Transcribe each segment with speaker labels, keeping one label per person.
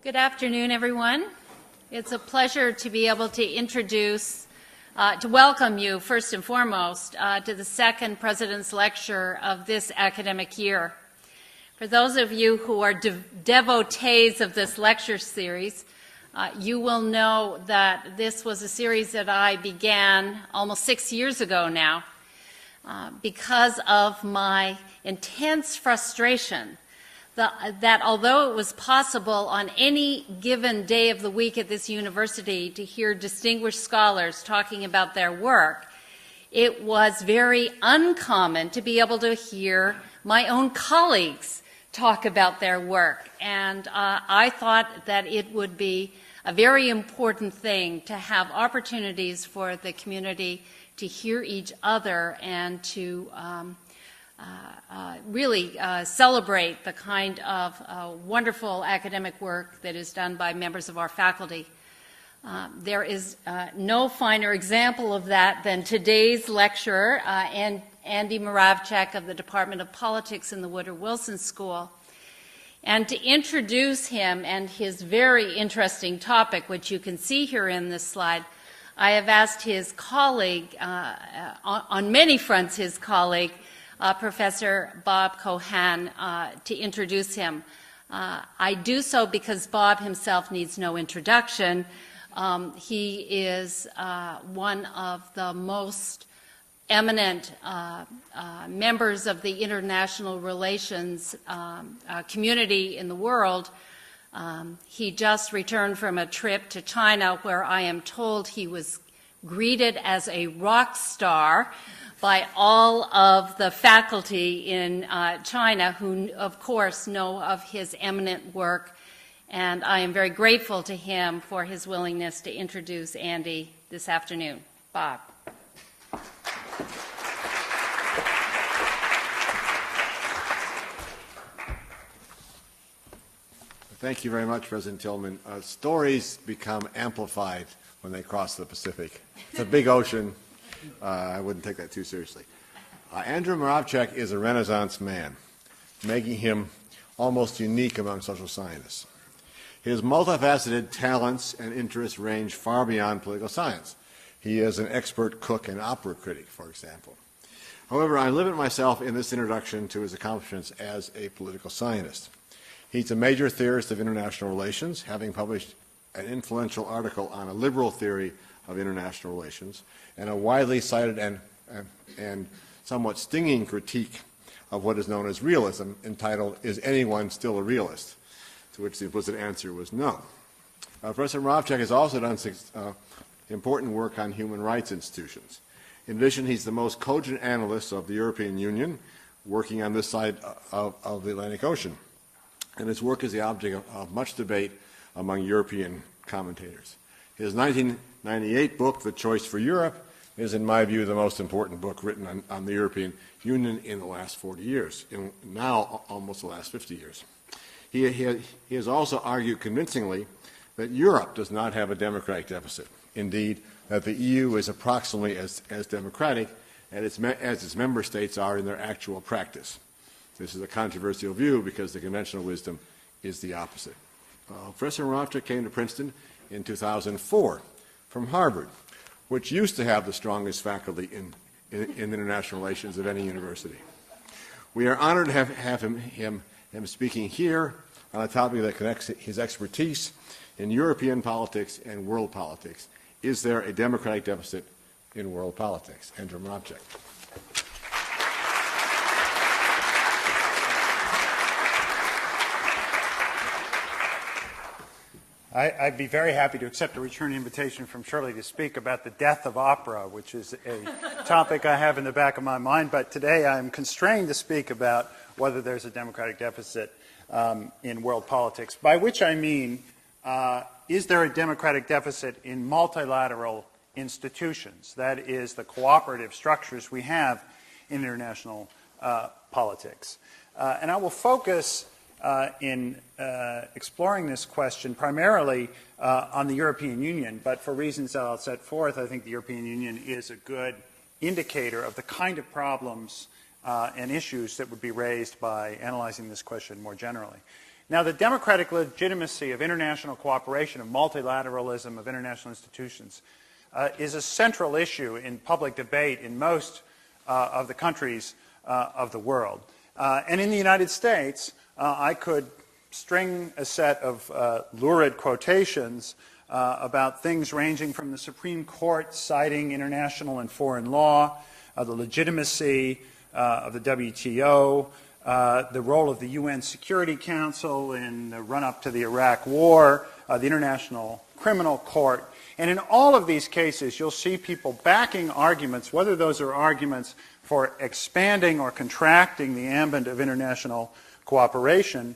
Speaker 1: Good afternoon, everyone. It's a pleasure to be able to welcome you, first and foremost, to the second President's Lecture of this academic year. For those of you who are devotees of this lecture series, you will know that this was a series that I began almost 6 years ago now because of my intense frustration that although it was possible on any given day of the week at this university to hear distinguished scholars talking about their work, it was very uncommon to be able to hear my own colleagues talk about their work. And I thought that it would be a very important thing to have opportunities for the community to hear each other and to really celebrate the kind of wonderful academic work that is done by members of our faculty. There is no finer example of that than today's lecturer, Andy Moravcsik of the Department of Politics in the Woodrow Wilson School. And to introduce him and his very interesting topic, which you can see here in this slide, I have asked his colleague, on many fronts his colleague, Professor Bob Cohan, to introduce him. I do so because Bob himself needs no introduction. He is one of the most eminent members of the international relations community in the world. He just returned from a trip to China where I am told he was greeted as a rock star by all of the faculty in China who, of course, know of his eminent work. And I am very grateful to him for his willingness to introduce Andy this afternoon. Bob.
Speaker 2: Thank you very much, President Tillman. Stories become amplified when they cross the Pacific. It's a big ocean. I wouldn't take that too seriously. Andrew Moravcsik is a Renaissance man, making him almost unique among social scientists. His multifaceted talents and interests range far beyond political science. He is an expert cook and opera critic, for example. However, I limit myself in this introduction to his accomplishments as a political scientist. He's a major theorist of international relations, having published an influential article on a liberal theory of international relations and a widely cited and somewhat stinging critique of what is known as realism, entitled, "Is Anyone Still a Realist?" To which the implicit answer was no. Professor Moravcsik has also done important work on human rights institutions. In addition, he's the most cogent analyst of the European Union, working on this side of the Atlantic Ocean. And his work is the object of much debate among European commentators. His 1998 book, The Choice for Europe, is, in my view, the most important book written on the European Union in the last 40 years, now almost the last 50 years. He has also argued convincingly that Europe does not have a democratic deficit. Indeed, that the EU is approximately as democratic as its member states are in their actual practice. This is a controversial view because the conventional wisdom is the opposite. Professor Moravcsik came to Princeton in 2004 from Harvard, which used to have the strongest faculty in international relations of any university. We are honored to have him speaking here on a topic that connects his expertise in European politics and world politics. Is there a democratic deficit in world politics? Andrew Moravcsik.
Speaker 3: I'd be very happy to accept a return invitation from Shirley to speak about the death of opera, which is a topic I have in the back of my mind. But today I'm constrained to speak about whether there's a democratic deficit in world politics, by which I mean, is there a democratic deficit in multilateral institutions? That is, the cooperative structures we have in international politics. And I will focus in exploring this question primarily on the European Union, but for reasons that I'll set forth, I think the European Union is a good indicator of the kind of problems and issues that would be raised by analyzing this question more generally. Now, the democratic legitimacy of international cooperation, of multilateralism, of international institutions, is a central issue in public debate in most of the countries of the world. And in the United States, I could string a set of lurid quotations about things ranging from the Supreme Court citing international and foreign law, the legitimacy of the WTO, the role of the UN Security Council in the run-up to the Iraq War, the International Criminal Court. And in all of these cases, you'll see people backing arguments, whether those are arguments for expanding or contracting the ambit of international cooperation,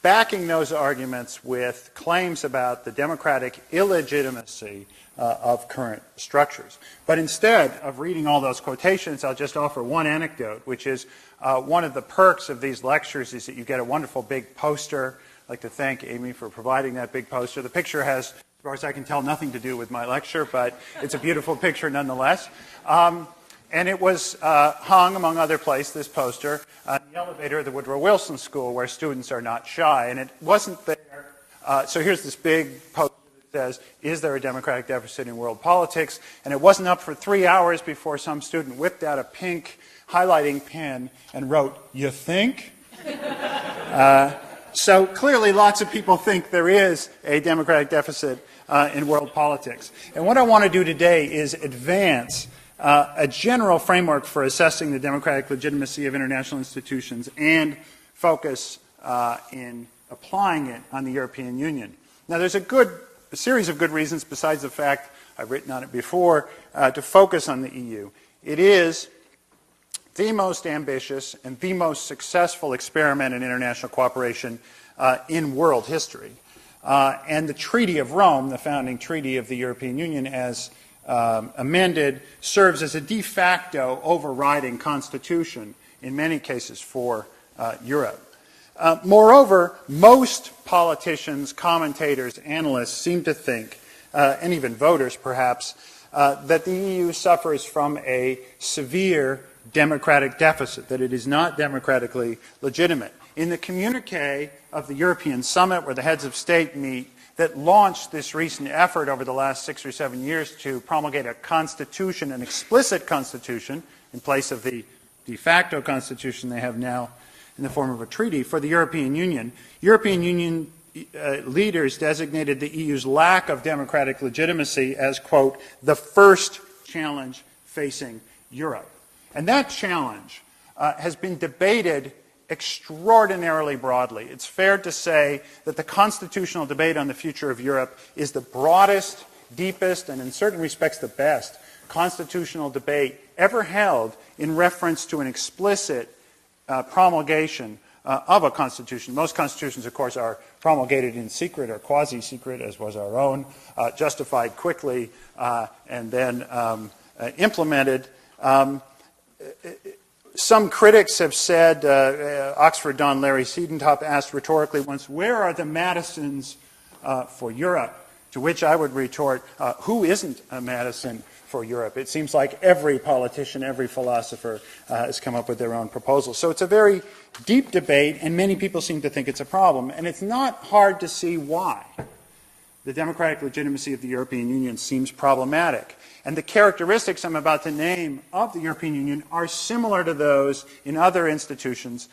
Speaker 3: backing those arguments with claims about the democratic illegitimacy of current structures. But instead of reading all those quotations, I'll just offer one anecdote, which is one of the perks of these lectures is that you get a wonderful big poster. I'd like to thank Amy for providing that big poster. The picture has, as far as I can tell, nothing to do with my lecture, but it's a beautiful picture nonetheless. And it was hung, among other places, this poster, on the elevator of the Woodrow Wilson School, where students are not shy. And it wasn't there. So here's this big poster that says, "Is there a democratic deficit in world politics?" And it wasn't up for 3 hours before some student whipped out a pink highlighting pen and wrote, "You think?" So clearly lots of people think there is a democratic deficit in world politics. And what I want to do today is advance a general framework for assessing the democratic legitimacy of international institutions and focus in applying it on the European Union. Now, there's a series of good reasons, besides the fact I've written on it before, to focus on the EU. It is the most ambitious and the most successful experiment in international cooperation in world history. And the Treaty of Rome, the founding treaty of the European Union, as amended, serves as a de facto overriding constitution in many cases for Europe. Moreover, most politicians, commentators, analysts seem to think, and even voters perhaps, that the EU suffers from a severe democratic deficit, that it is not democratically legitimate. In the communique of the European Summit, where the heads of state meet, that launched this recent effort over the last 6 or 7 years to promulgate a constitution, an explicit constitution, in place of the de facto constitution they have now in the form of a treaty for the European Union. European Union leaders designated the EU's lack of democratic legitimacy as, quote, the first challenge facing Europe. And that challenge has been debated extraordinarily broadly. It's fair to say that the constitutional debate on the future of Europe is the broadest, deepest, and in certain respects the best constitutional debate ever held in reference to an explicit promulgation of a constitution. Most constitutions, of course, are promulgated in secret or quasi-secret, as was our own, justified quickly, and then implemented. Some critics have said, Oxford Don Larry Siedentop asked rhetorically once, where are the Madisons for Europe? To which I would retort, who isn't a Madison for Europe? It seems like every politician, every philosopher has come up with their own proposals. So it's a very deep debate, and many people seem to think it's a problem. And it's not hard to see why the democratic legitimacy of the European Union seems problematic. And the characteristics I'm about to name of the European Union are similar to those in other institutions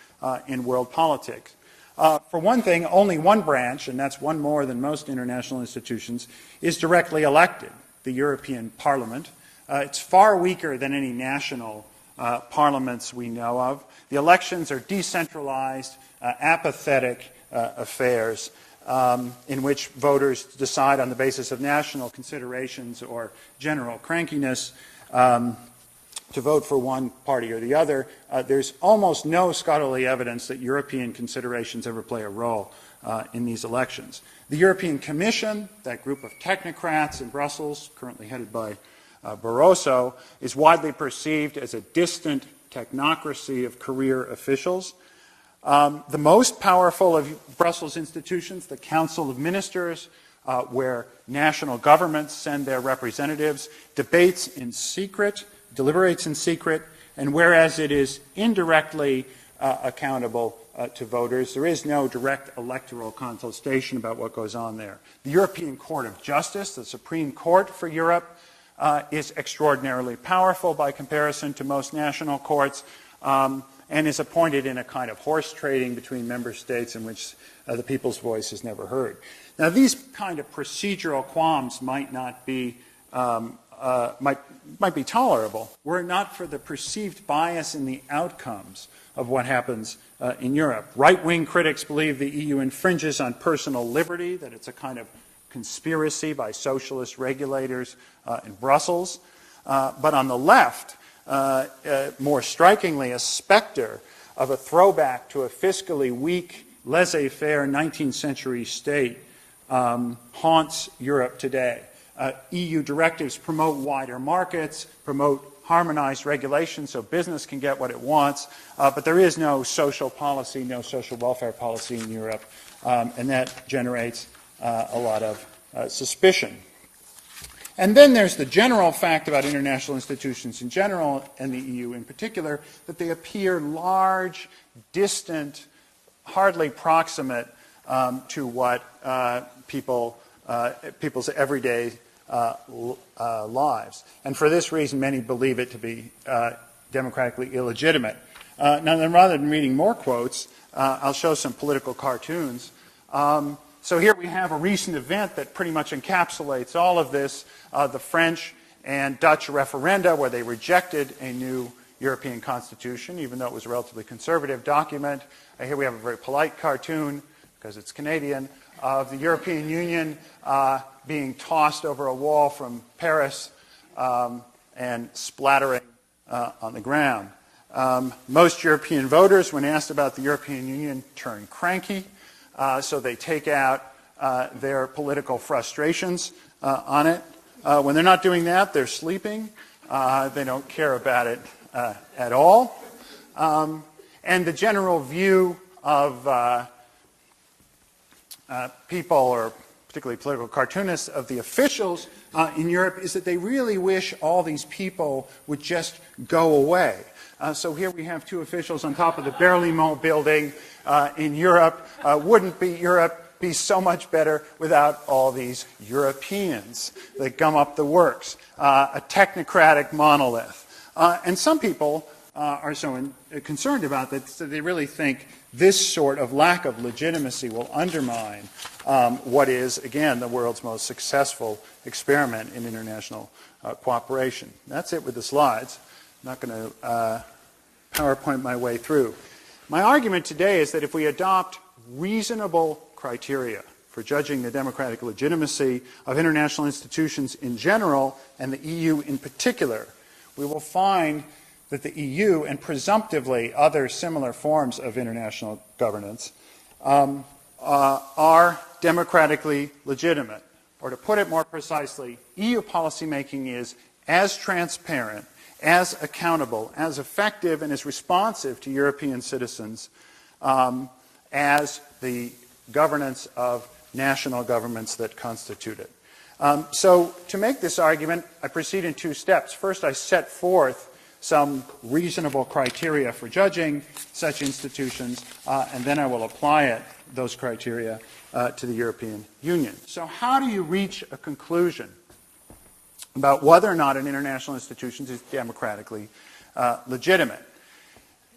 Speaker 3: in world politics. For one thing, only one branch, and that's one more than most international institutions, is directly elected, the European Parliament. It's far weaker than any national parliaments we know of. The elections are decentralized, apathetic affairs in which voters decide on the basis of national considerations or general crankiness to vote for one party or the other. There's almost no scholarly evidence that European considerations ever play a role in these elections. The European Commission, that group of technocrats in Brussels, currently headed by Barroso, is widely perceived as a distant technocracy of career officials. The most powerful of Brussels institutions, the Council of Ministers, where national governments send their representatives, deliberates in secret, and whereas it is indirectly accountable to voters. There is no direct electoral consultation about what goes on there. The European Court of Justice, the Supreme Court for Europe, is extraordinarily powerful by comparison to most national courts, and is appointed in a kind of horse trading between member states in which the people's voice is never heard. Now, these kind of procedural qualms might not be might be tolerable were it not for the perceived bias in the outcomes of what happens in Europe. Right-wing critics believe the EU infringes on personal liberty, that it's a kind of conspiracy by socialist regulators in Brussels. But on the left, more strikingly, a specter of a throwback to a fiscally weak, laissez-faire 19th century state haunts Europe today. EU directives promote wider markets, promote harmonized regulations so business can get what it wants, but there is no social policy, no social welfare policy in Europe, and that generates a lot of suspicion. And then there's the general fact about international institutions in general, and the EU in particular, that they appear large, distant, hardly proximate to what people's everyday lives. And for this reason, many believe it to be democratically illegitimate. Now, then, rather than reading more quotes, I'll show some political cartoons. So here we have a recent event that pretty much encapsulates all of this, the French and Dutch referenda, where they rejected a new European constitution, even though it was a relatively conservative document. Here we have a very polite cartoon, because it's Canadian, of the European Union being tossed over a wall from Paris and splattering on the ground. Most European voters, when asked about the European Union, turn cranky, so they take out their political frustrations on it. When they're not doing that, they're sleeping. They don't care about it at all. And the general view of people, or particularly political cartoonists, of the officials in Europe is that they really wish all these people would just go away. So here we have two officials on top of the Berlaymont building in Europe. Wouldn't Europe be so much better without all these Europeans that gum up the works? A technocratic monolith. And some people are so concerned about that, so they really think this sort of lack of legitimacy will undermine what is, again, the world's most successful experiment in international cooperation. That's it with the slides. I'm not going to PowerPoint my way through. My argument today is that if we adopt reasonable criteria for judging the democratic legitimacy of international institutions in general, and the EU in particular, we will find that the EU, and presumptively other similar forms of international governance, are democratically legitimate. Or to put it more precisely, EU policymaking is as transparent, as accountable, as effective, and as responsive to European citizens as the governance of national governments that constitute it. So to make this argument, I proceed in two steps. First, I set forth some reasonable criteria for judging such institutions, and then I will apply those criteria to the European Union. So how do you reach a conclusion about whether or not an international institution is democratically legitimate?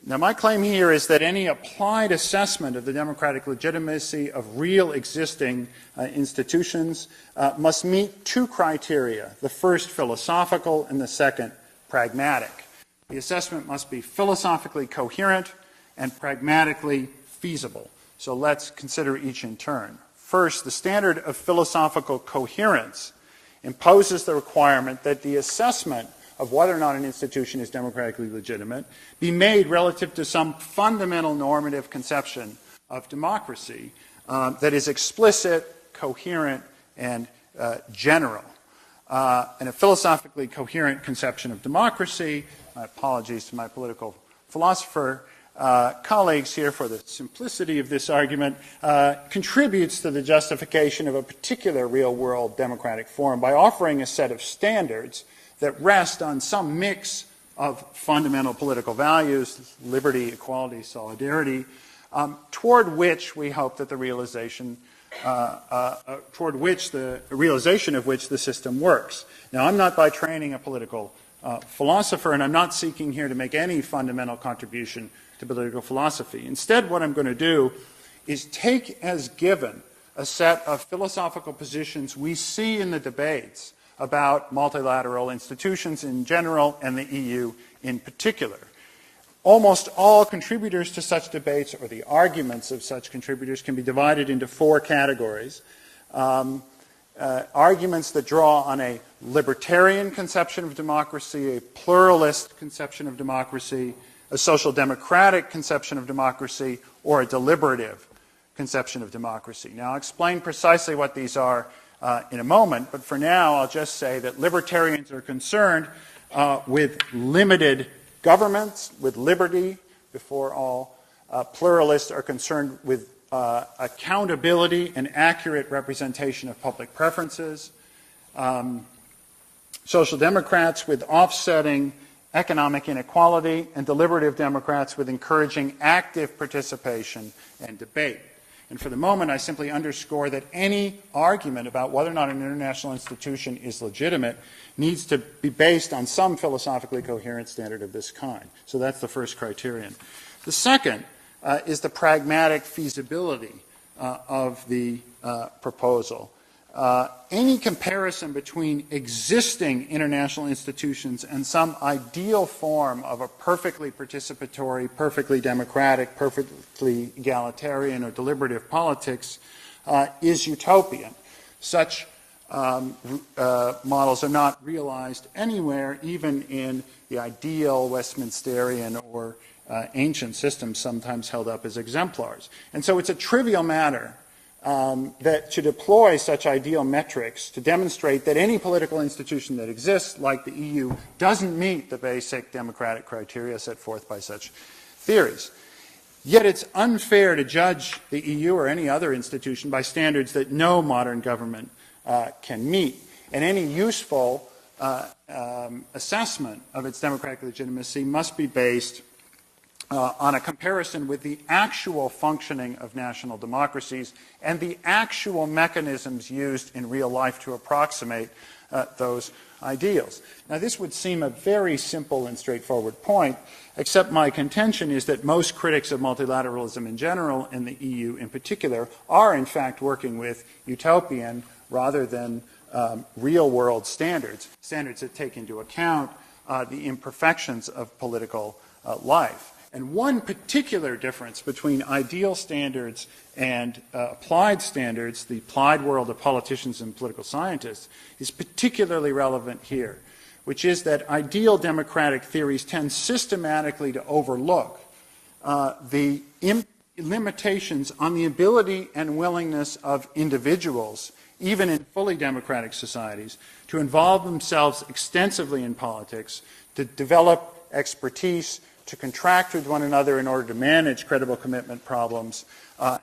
Speaker 3: Now, my claim here is that any applied assessment of the democratic legitimacy of real existing institutions must meet two criteria, the first philosophical and the second pragmatic. The assessment must be philosophically coherent and pragmatically feasible. So let's consider each in turn. First, the standard of philosophical coherence imposes the requirement that the assessment of whether or not an institution is democratically legitimate be made relative to some fundamental normative conception of democracy that is explicit, coherent, and general. And a philosophically coherent conception of democracy, my apologies to my political philosopher colleagues here for the simplicity of this argument, contributes to the justification of a particular real-world democratic form by offering a set of standards that rest on some mix of fundamental political values, liberty, equality, solidarity, toward which we hope that the realization of which the system works. Now, I'm not by training a political philosopher, and I'm not seeking here to make any fundamental contribution to political philosophy. Instead, what I'm going to do is take as given a set of philosophical positions we see in the debates about multilateral institutions in general and the EU in particular. Almost all contributors to such debates, or the arguments of such contributors, can be divided into four categories. Arguments that draw on a libertarian conception of democracy, a pluralist conception of democracy, a social democratic conception of democracy, or a deliberative conception of democracy. Now, I'll explain precisely what these are in a moment, but for now I'll just say that libertarians are concerned with limited governments, with liberty before all. Pluralists are concerned with accountability and accurate representation of public preferences. Social democrats with offsetting economic inequality, and deliberative democrats with encouraging active participation and debate. And for the moment, I simply underscore that any argument about whether or not an international institution is legitimate needs to be based on some philosophically coherent standard of this kind. So that's the first criterion. The second is the pragmatic feasibility of the proposal. Any comparison between existing international institutions and some ideal form of a perfectly participatory, perfectly democratic, perfectly egalitarian or deliberative politics is utopian. Such models are not realized anywhere, even in the ideal Westminsterian or ancient systems sometimes held up as exemplars. And so it's a trivial matter that to deploy such ideal metrics to demonstrate that any political institution that exists, like the EU, doesn't meet the basic democratic criteria set forth by such theories. Yet it's unfair to judge the EU or any other institution by standards that no modern government can meet. And any useful assessment of its democratic legitimacy must be based on a comparison with the actual functioning of national democracies and the actual mechanisms used in real life to approximate those ideals. Now, this would seem a very simple and straightforward point, except my contention is that most critics of multilateralism in general, and the EU in particular, are in fact working with utopian rather than real-world standards that take into account the imperfections of political life. And one particular difference between ideal standards and applied standards, the applied world of politicians and political scientists, is particularly relevant here, which is that ideal democratic theories tend systematically to overlook the limitations on the ability and willingness of individuals, even in fully democratic societies, to involve themselves extensively in politics, to develop expertise, to contract with one another in order to manage credible commitment problems,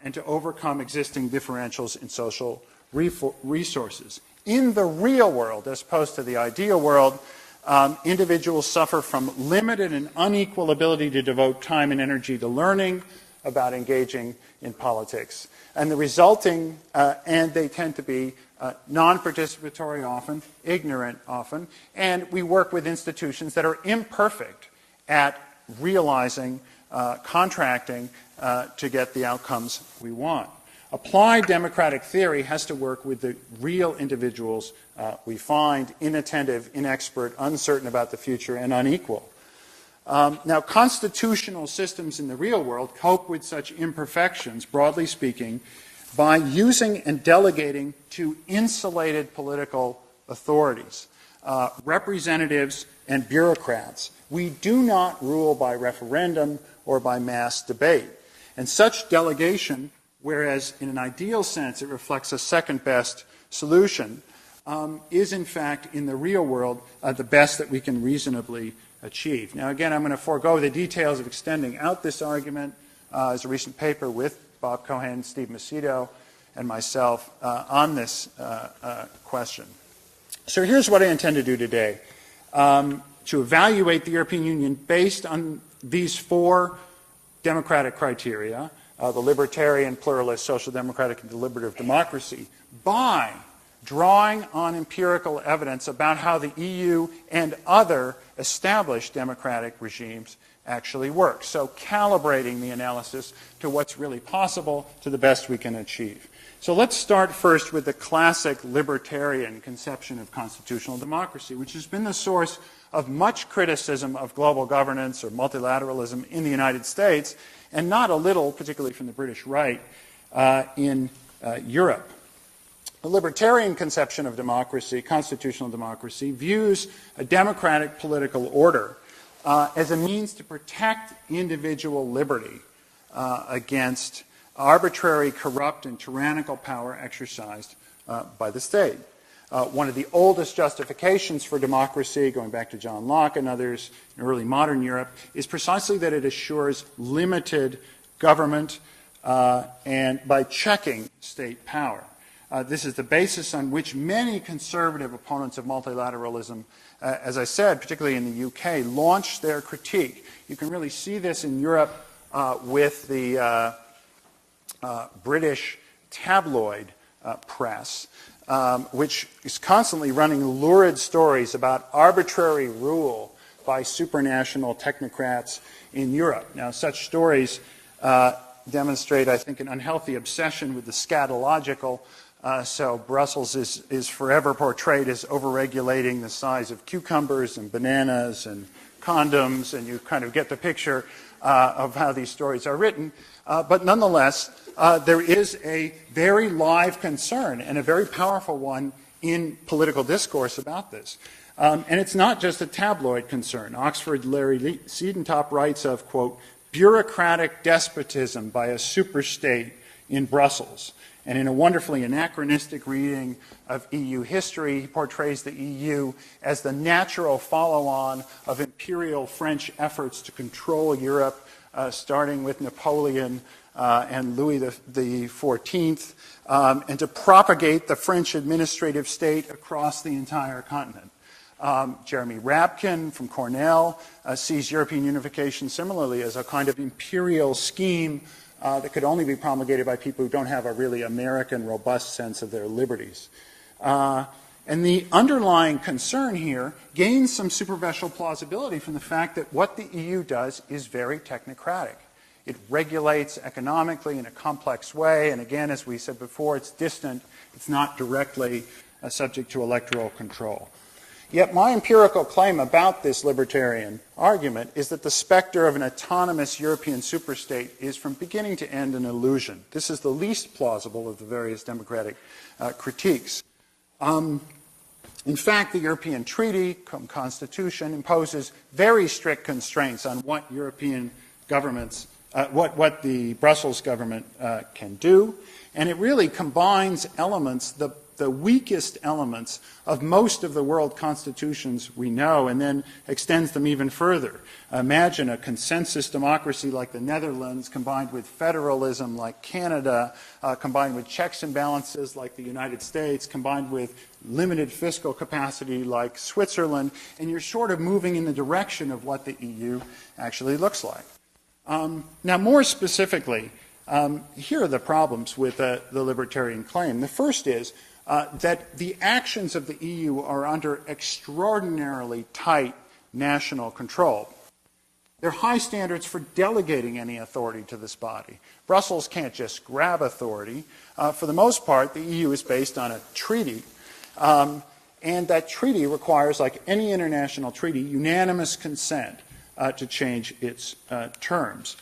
Speaker 3: and to overcome existing differentials in social resources. In the real world, as opposed to the ideal world, individuals suffer from limited and unequal ability to devote time and energy to learning about engaging in politics. And the resulting, and they tend to be non-participatory often, ignorant often, and we work with institutions that are imperfect at realizing, contracting to get the outcomes we want. Applied democratic theory has to work with the real individuals we find, inattentive, inexpert, uncertain about the future, and unequal. Now, constitutional systems in the real world cope with such imperfections, broadly speaking, by using and delegating to insulated political authorities, representatives and bureaucrats. We do not rule by referendum or by mass debate. And such delegation, whereas in an ideal sense it reflects a second best solution, is in fact in the real world the best that we can reasonably achieve. Now again, I'm going to forego the details of extending out this argument. There's a recent paper with Bob Cohen, Steve Macedo, and myself on this question. So here's what I intend to do today. to evaluate the European Union based on these four democratic criteria, the libertarian, pluralist, social democratic, and deliberative democracy, by drawing on empirical evidence about how the EU and other established democratic regimes actually work. So calibrating the analysis to what's really possible to the best we can achieve. So let's start first with the classic libertarian conception of constitutional democracy, which has been the source of much criticism of global governance or multilateralism in the United States, and not a little, particularly from the British right, in Europe. The libertarian conception of democracy, constitutional democracy, views a democratic political order as a means to protect individual liberty against arbitrary, corrupt, and tyrannical power exercised by the state. One of the oldest justifications for democracy, going back to John Locke and others in early modern Europe, is precisely that it assures limited government and by checking state power. This is the basis on which many conservative opponents of multilateralism, as I said, particularly in the UK, launched their critique. You can really see this in Europe with the British tabloid press, which is constantly running lurid stories about arbitrary rule by supranational technocrats in Europe. Now, such stories demonstrate, I think, an unhealthy obsession with the scatological. So Brussels is forever portrayed as overregulating the size of cucumbers and bananas and condoms, and you kind of get the picture of how these stories are written. But nonetheless, there is a very live concern, and a very powerful one, in political discourse about this. And it's not just a tabloid concern. Oxford Larry Siedentop writes of, quote, bureaucratic despotism by a superstate in Brussels. And in a wonderfully anachronistic reading of EU history, he portrays the EU as the natural follow-on of imperial French efforts to control Europe, starting with Napoleon and Louis XIV, and to propagate the French administrative state across the entire continent. Jeremy Rabkin from Cornell sees European unification similarly as a kind of imperial scheme that could only be promulgated by people who don't have a really American, robust sense of their liberties. And the underlying concern here gains some superficial plausibility from the fact that what the EU does is very technocratic. It regulates economically in a complex way, and again, as we said before, it's distant. It's not directly subject to electoral control. Yet my empirical claim about this libertarian argument is that the specter of an autonomous European superstate is from beginning to end an illusion. This is the least plausible of the various democratic critiques. In fact, the European Treaty, Constitution, imposes very strict constraints on what European governments, what the Brussels government can do, and it really combines elements, the weakest elements of most of the world constitutions we know, and then extends them even further. Imagine a consensus democracy like the Netherlands combined with federalism like Canada, combined with checks and balances like the United States, combined with limited fiscal capacity like Switzerland, and you're sort of moving in the direction of what the EU actually looks like. Now, more specifically, here are the problems with the libertarian claim. The first is that the actions of the EU are under extraordinarily tight national control. There are high standards for delegating any authority to this body. Brussels can't just grab authority. For the most part, the EU is based on a treaty, and that treaty requires, like any international treaty, unanimous consent to change its terms.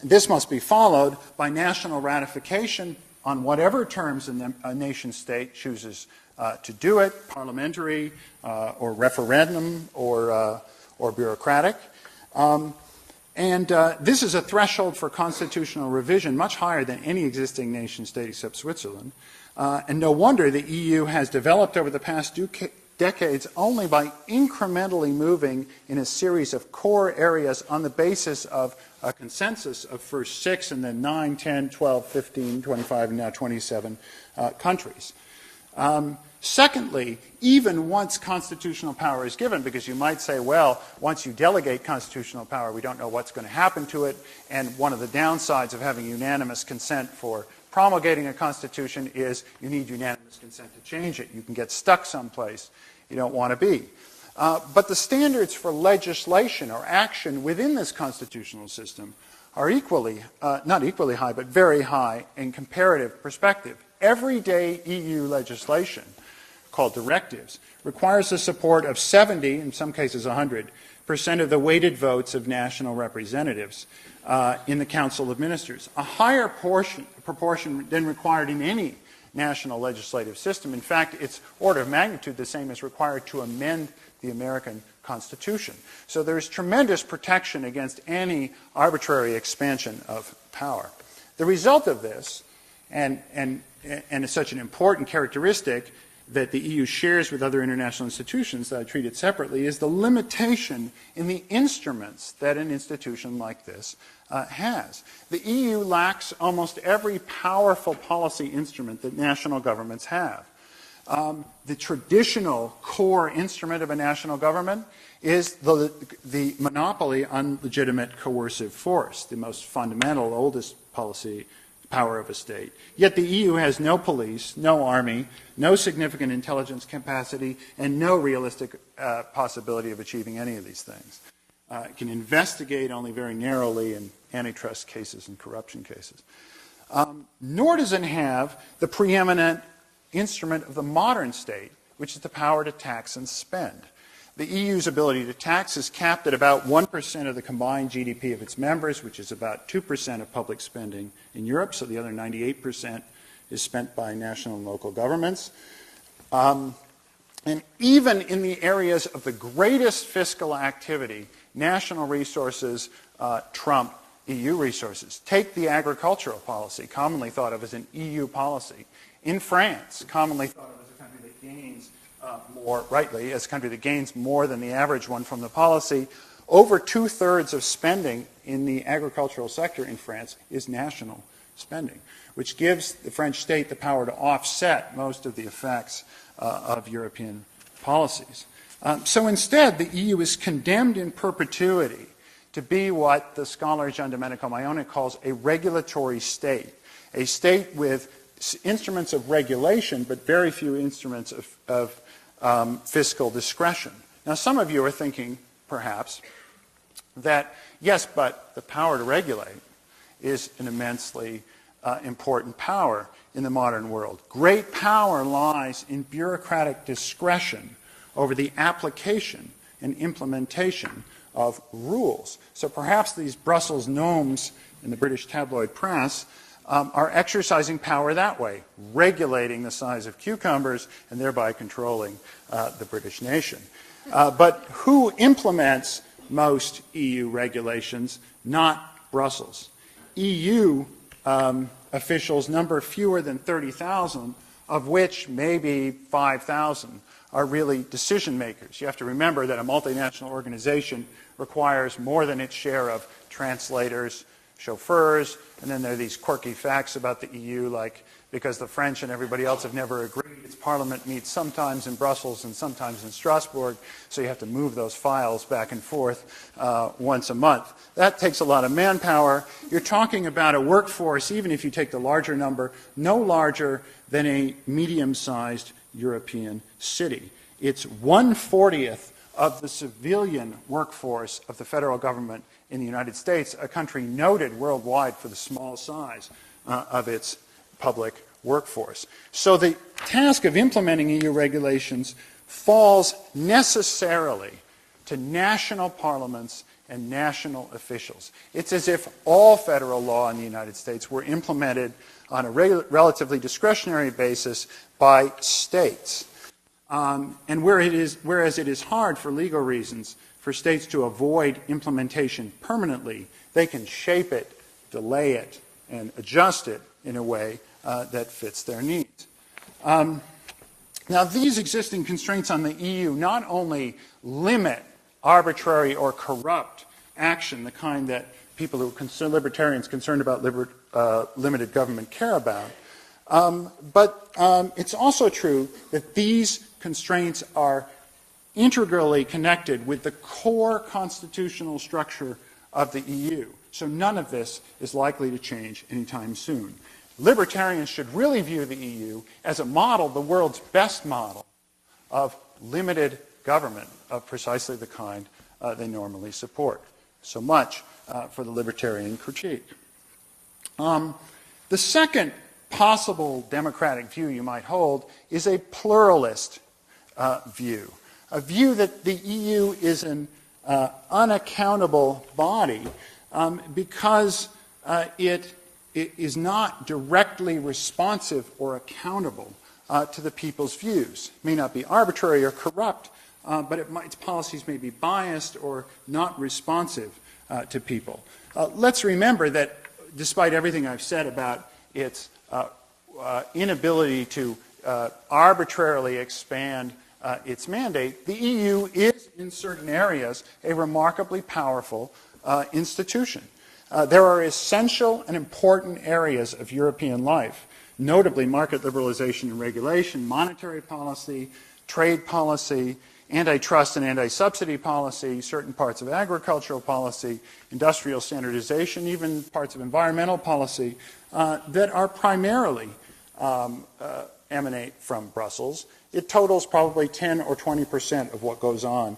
Speaker 3: This must be followed by national ratification on whatever terms a nation state chooses to do it, parliamentary or referendum or bureaucratic. And this is a threshold for constitutional revision much higher than any existing nation state except Switzerland. And no wonder the EU has developed over the past decades only by incrementally moving in a series of core areas on the basis of a consensus of first 6 and then 9, 10, 12, 15, 25, and now 27 countries. Secondly, even once constitutional power is given, because you might say, well, once you delegate constitutional power, we don't know what's going to happen to it, and one of the downsides of having unanimous consent for promulgating a constitution is you need unanimous consent to change it. You can get stuck someplace you don't want to be. But the standards for legislation or action within this constitutional system are equally, not equally high, but very high in comparative perspective. Everyday EU legislation, called directives, requires the support of 70, in some cases 100%, of the weighted votes of national representatives in the Council of Ministers, a higher proportion than required in any national legislative system. In fact, it's order of magnitude the same as required to amend the American Constitution. So there's tremendous protection against any arbitrary expansion of power. The result of this, and it's such an important characteristic that the EU shares with other international institutions that I treated separately, is the limitation in the instruments that an institution like this has. The EU lacks almost every powerful policy instrument that national governments have. The traditional core instrument of a national government is the monopoly on legitimate coercive force, the most fundamental, oldest policy power of a state. Yet the EU has no police, no army, no significant intelligence capacity, and no realistic possibility of achieving any of these things. It can investigate only very narrowly in antitrust cases and corruption cases. Nor does it have the preeminent instrument of the modern state, which is the power to tax and spend. The EU's ability to tax is capped at about 1% of the combined GDP of its members, which is about 2% of public spending in Europe, so the other 98% is spent by national and local governments. And even in the areas of the greatest fiscal activity, national resources trump EU resources. Take the agricultural policy, commonly thought of as an EU policy. In France, commonly thought of as a country that gains more, rightly, as a country that gains more than the average one from the policy, over 2/3 of spending in the agricultural sector in France is national spending, which gives the French state the power to offset most of the effects of European policies. So instead, the EU is condemned in perpetuity to be what the scholar Gian Domenico Maione calls a regulatory state, a state with instruments of regulation, but very few instruments of fiscal discretion. Now, some of you are thinking, perhaps, that, yes, but the power to regulate is an immensely important power in the modern world. Great power lies in bureaucratic discretion over the application and implementation of rules. So perhaps these Brussels gnomes in the British tabloid press are exercising power that way, regulating the size of cucumbers and thereby controlling the British nation. But who implements most EU regulations? Not Brussels. EU officials number fewer than 30,000, of which maybe 5,000 are really decision makers. You have to remember that a multinational organization requires more than its share of translators, chauffeurs, and then there are these quirky facts about the EU, like because the French and everybody else have never agreed, its parliament meets sometimes in Brussels and sometimes in Strasbourg, so you have to move those files back and forth once a month. That takes a lot of manpower. You're talking about a workforce, even if you take the larger number, no larger than a medium-sized European city. It's 1/40th of the civilian workforce of the federal government in the United States, a country noted worldwide for the small size of its public workforce. So the task of implementing EU regulations falls necessarily to national parliaments and national officials. It's as if all federal law in the United States were implemented on a relatively discretionary basis by states. And whereas it is hard for legal reasons for states to avoid implementation permanently, they can shape it, delay it, and adjust it in a way that fits their needs. Now, these existing constraints on the EU not only limit arbitrary or corrupt action, the kind that people who are libertarians concerned about limited government care about, But it's also true that these constraints are integrally connected with the core constitutional structure of the EU. So none of this is likely to change anytime soon. Libertarians should really view the EU as a model, the world's best model, of limited government of precisely the kind they normally support. So much for the libertarian critique. The second possible democratic view you might hold is a pluralist view, a view that the EU is an unaccountable body because it is not directly responsive or accountable to the people's views. It may not be arbitrary or corrupt, but its policies may be biased or not responsive to people. Let's remember that despite everything I've said about its inability to arbitrarily expand its mandate, the EU is, in certain areas, a remarkably powerful institution. There are essential and important areas of European life, notably market liberalization and regulation, monetary policy, trade policy, antitrust and anti-subsidy policy, certain parts of agricultural policy, industrial standardization, even parts of environmental policy that are primarily emanate from Brussels. It totals probably 10 or 20% of what goes on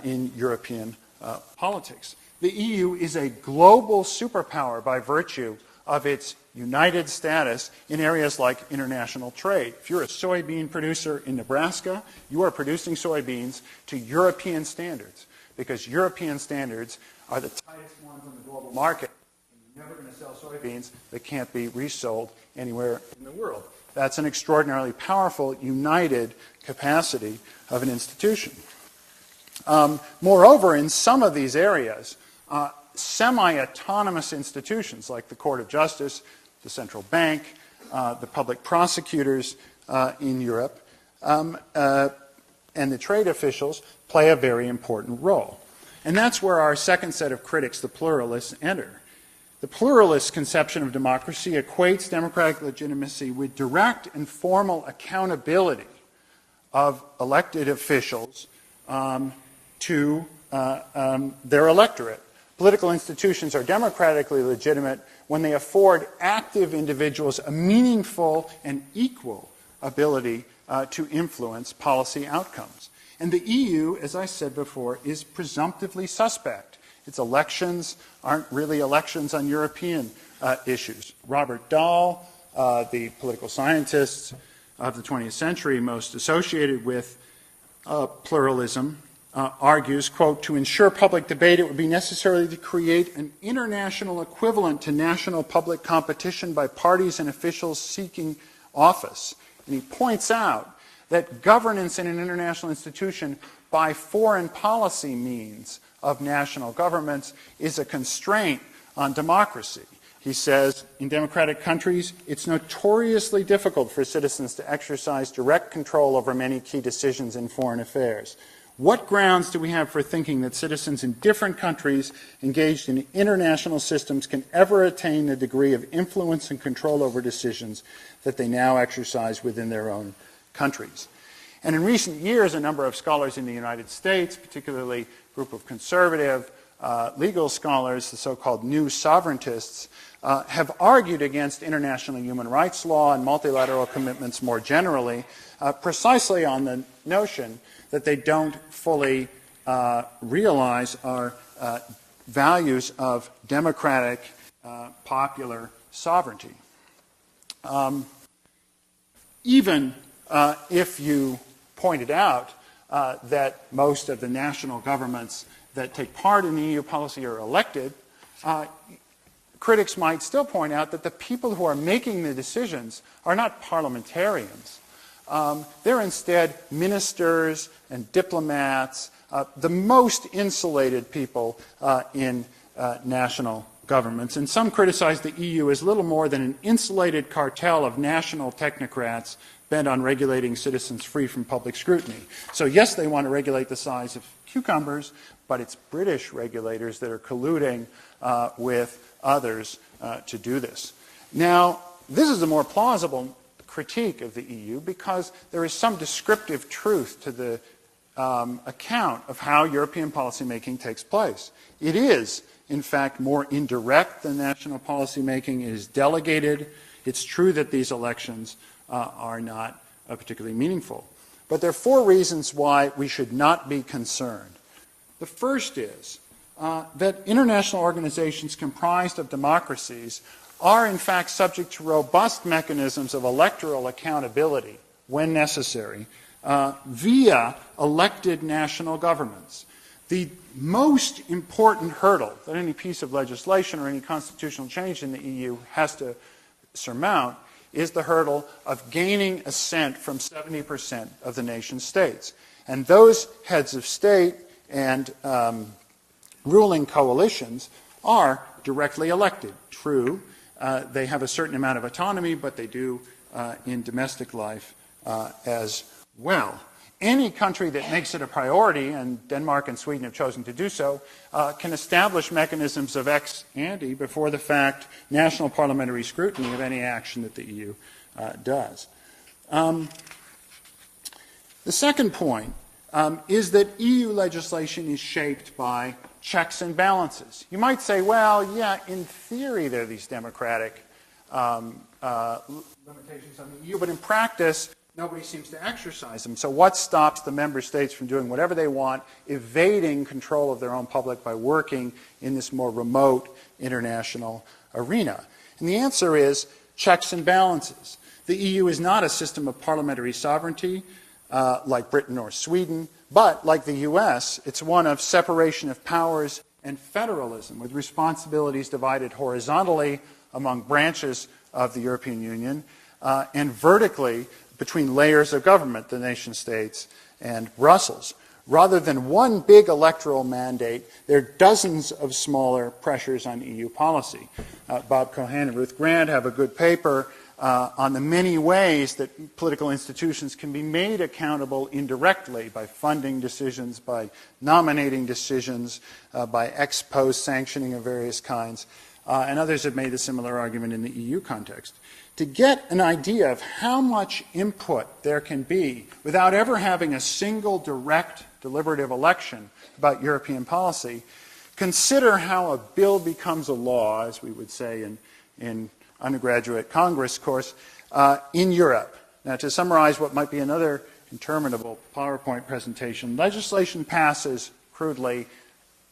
Speaker 3: in European politics. The EU is a global superpower by virtue of its united status in areas like international trade. If you're a soybean producer in Nebraska, you are producing soybeans to European standards because European standards are the tightest ones on the global market. You're never going to sell soybeans that can't be resold anywhere in the world. That's an extraordinarily powerful, united capacity of an institution. Moreover, in some of these areas, semi-autonomous institutions like the Court of Justice, the Central Bank, the public prosecutors in Europe, and the trade officials play a very important role. And that's where our second set of critics, the pluralists, enter. The pluralist conception of democracy equates democratic legitimacy with direct and formal accountability of elected officials to their electorate. Political institutions are democratically legitimate when they afford active individuals a meaningful and equal ability to influence policy outcomes. And the EU, as I said before, is presumptively suspect. Its elections aren't really elections on European issues. Robert Dahl, the political scientist of the 20th century most associated with pluralism, argues, quote, to ensure public debate, it would be necessary to create an international equivalent to national public competition by parties and officials seeking office. And he points out that governance in an international institution by foreign policy means of national governments is a constraint on democracy. He says, in democratic countries, it's notoriously difficult for citizens to exercise direct control over many key decisions in foreign affairs. What grounds do we have for thinking that citizens in different countries engaged in international systems can ever attain the degree of influence and control over decisions that they now exercise within their own countries? And in recent years, a number of scholars in the United States, particularly a group of conservative legal scholars, the so-called new sovereigntists, have argued against international human rights law and multilateral commitments more generally, precisely on the notion that they don't fully realize our values of democratic, popular sovereignty. Even if you pointed out that most of the national governments that take part in the EU policy are elected, critics might still point out that the people who are making the decisions are not parliamentarians. They're instead ministers and diplomats, the most insulated people in national governments. And some criticize the EU as little more than an insulated cartel of national technocrats bent on regulating citizens free from public scrutiny. So yes, they want to regulate the size of cucumbers, but it's British regulators that are colluding with others to do this. Now, This is a more plausible critique of the EU because there is some descriptive truth to the account of how European policymaking takes place. It is, in fact, more indirect than national policymaking. It is delegated. It's true that these elections are not particularly meaningful. But there are 4 reasons why we should not be concerned. The first is that international organizations comprised of democracies are in fact subject to robust mechanisms of electoral accountability when necessary via elected national governments. The most important hurdle that any piece of legislation or any constitutional change in the EU has to surmount is the hurdle of gaining assent from 70% of the nation states. And those heads of state and ruling coalitions are directly elected. True, they have a certain amount of autonomy, but they do in domestic life as well. Any country that makes it a priority, and Denmark and Sweden have chosen to do so, can establish mechanisms of ex ante before the fact national parliamentary scrutiny of any action that the EU does. The second point is that EU legislation is shaped by checks and balances. You might say, well, yeah, in theory there are these democratic limitations on the EU, but in practice nobody seems to exercise them. So what stops the member states from doing whatever they want, evading control of their own public by working in this more remote international arena? And the answer is checks and balances. The EU is not a system of parliamentary sovereignty like Britain or Sweden, but like the US, it's one of separation of powers and federalism, with responsibilities divided horizontally among branches of the European Union and vertically between layers of government, the nation states and Brussels. Rather than one big electoral mandate, there are dozens of smaller pressures on EU policy. Bob Cohen and Ruth Grant have a good paper on the many ways that political institutions can be made accountable indirectly by funding decisions, by nominating decisions, by ex post sanctioning of various kinds. And others have made a similar argument in the EU context. To get an idea of how much input there can be without ever having a single direct deliberative election about European policy, consider how a bill becomes a law, as we would say in undergraduate Congress course, in Europe. Now, to summarize what might be another interminable PowerPoint presentation, legislation passes crudely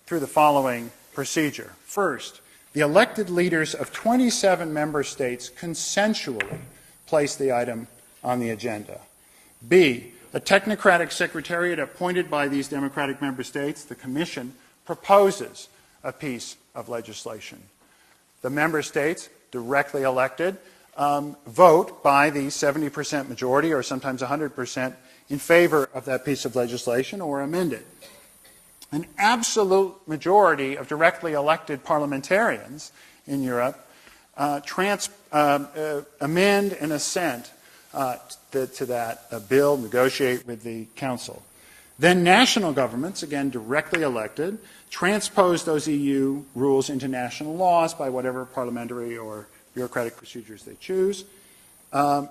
Speaker 3: through the following procedure. First, the elected leaders of 27 member states consensually place the item on the agenda. B, a technocratic secretariat appointed by these democratic member states, the Commission, proposes a piece of legislation. The member states, directly elected, vote by the 70% majority, or sometimes 100%, in favor of that piece of legislation or amend it. An absolute majority of directly elected parliamentarians in Europe amend and assent to that bill, negotiate with the Council. Then national governments, again directly elected, transpose those EU rules into national laws by whatever parliamentary or bureaucratic procedures they choose.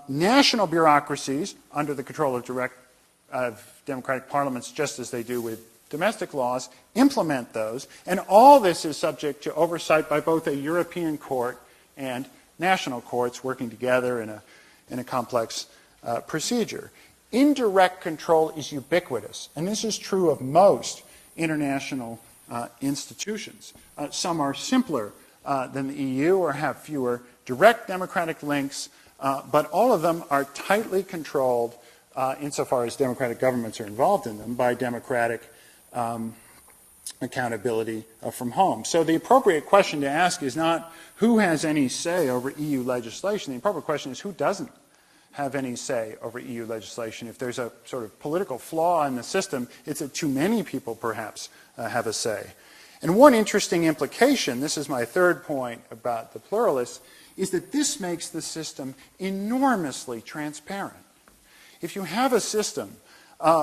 Speaker 3: National bureaucracies, under the control of democratic parliaments, just as they do with domestic laws, implement those, and all this is subject to oversight by both a European court and national courts working together in a complex procedure. Indirect control is ubiquitous, and this is true of most international institutions. Some are simpler than the EU or have fewer direct democratic links, but all of them are tightly controlled insofar as democratic governments are involved in them by democratic accountability from home. So the appropriate question to ask is not who has any say over EU legislation. The appropriate question is who doesn't have any say over EU legislation. If there's a sort of political flaw in the system, it's that too many people perhaps have a say. And one interesting implication, this is my third point about the pluralists, is that this makes the system enormously transparent. If you have a system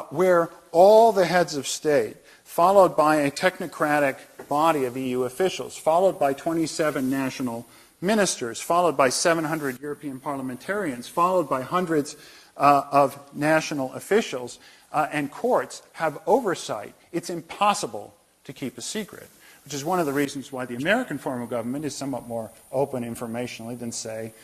Speaker 3: where all the heads of state, followed by a technocratic body of EU officials, followed by 27 national ministers, followed by 700 European parliamentarians, followed by hundreds of national officials and courts have oversight. It's impossible to keep a secret, which is one of the reasons why the American form of government is somewhat more open informationally than, say,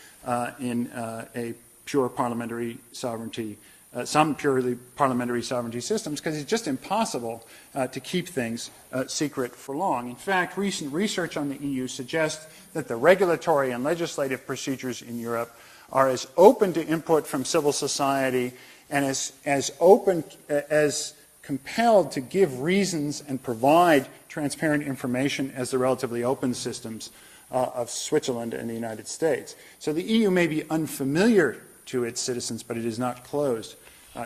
Speaker 3: in a pure parliamentary sovereignty, some purely parliamentary sovereignty systems, because it's just impossible to keep things secret for long. In fact, recent research on the EU suggests that the regulatory and legislative procedures in Europe are as open to input from civil society and as open as compelled to give reasons and provide transparent information as the relatively open systems of Switzerland and the United States. So the EU may be unfamiliar to its citizens, but it is not closed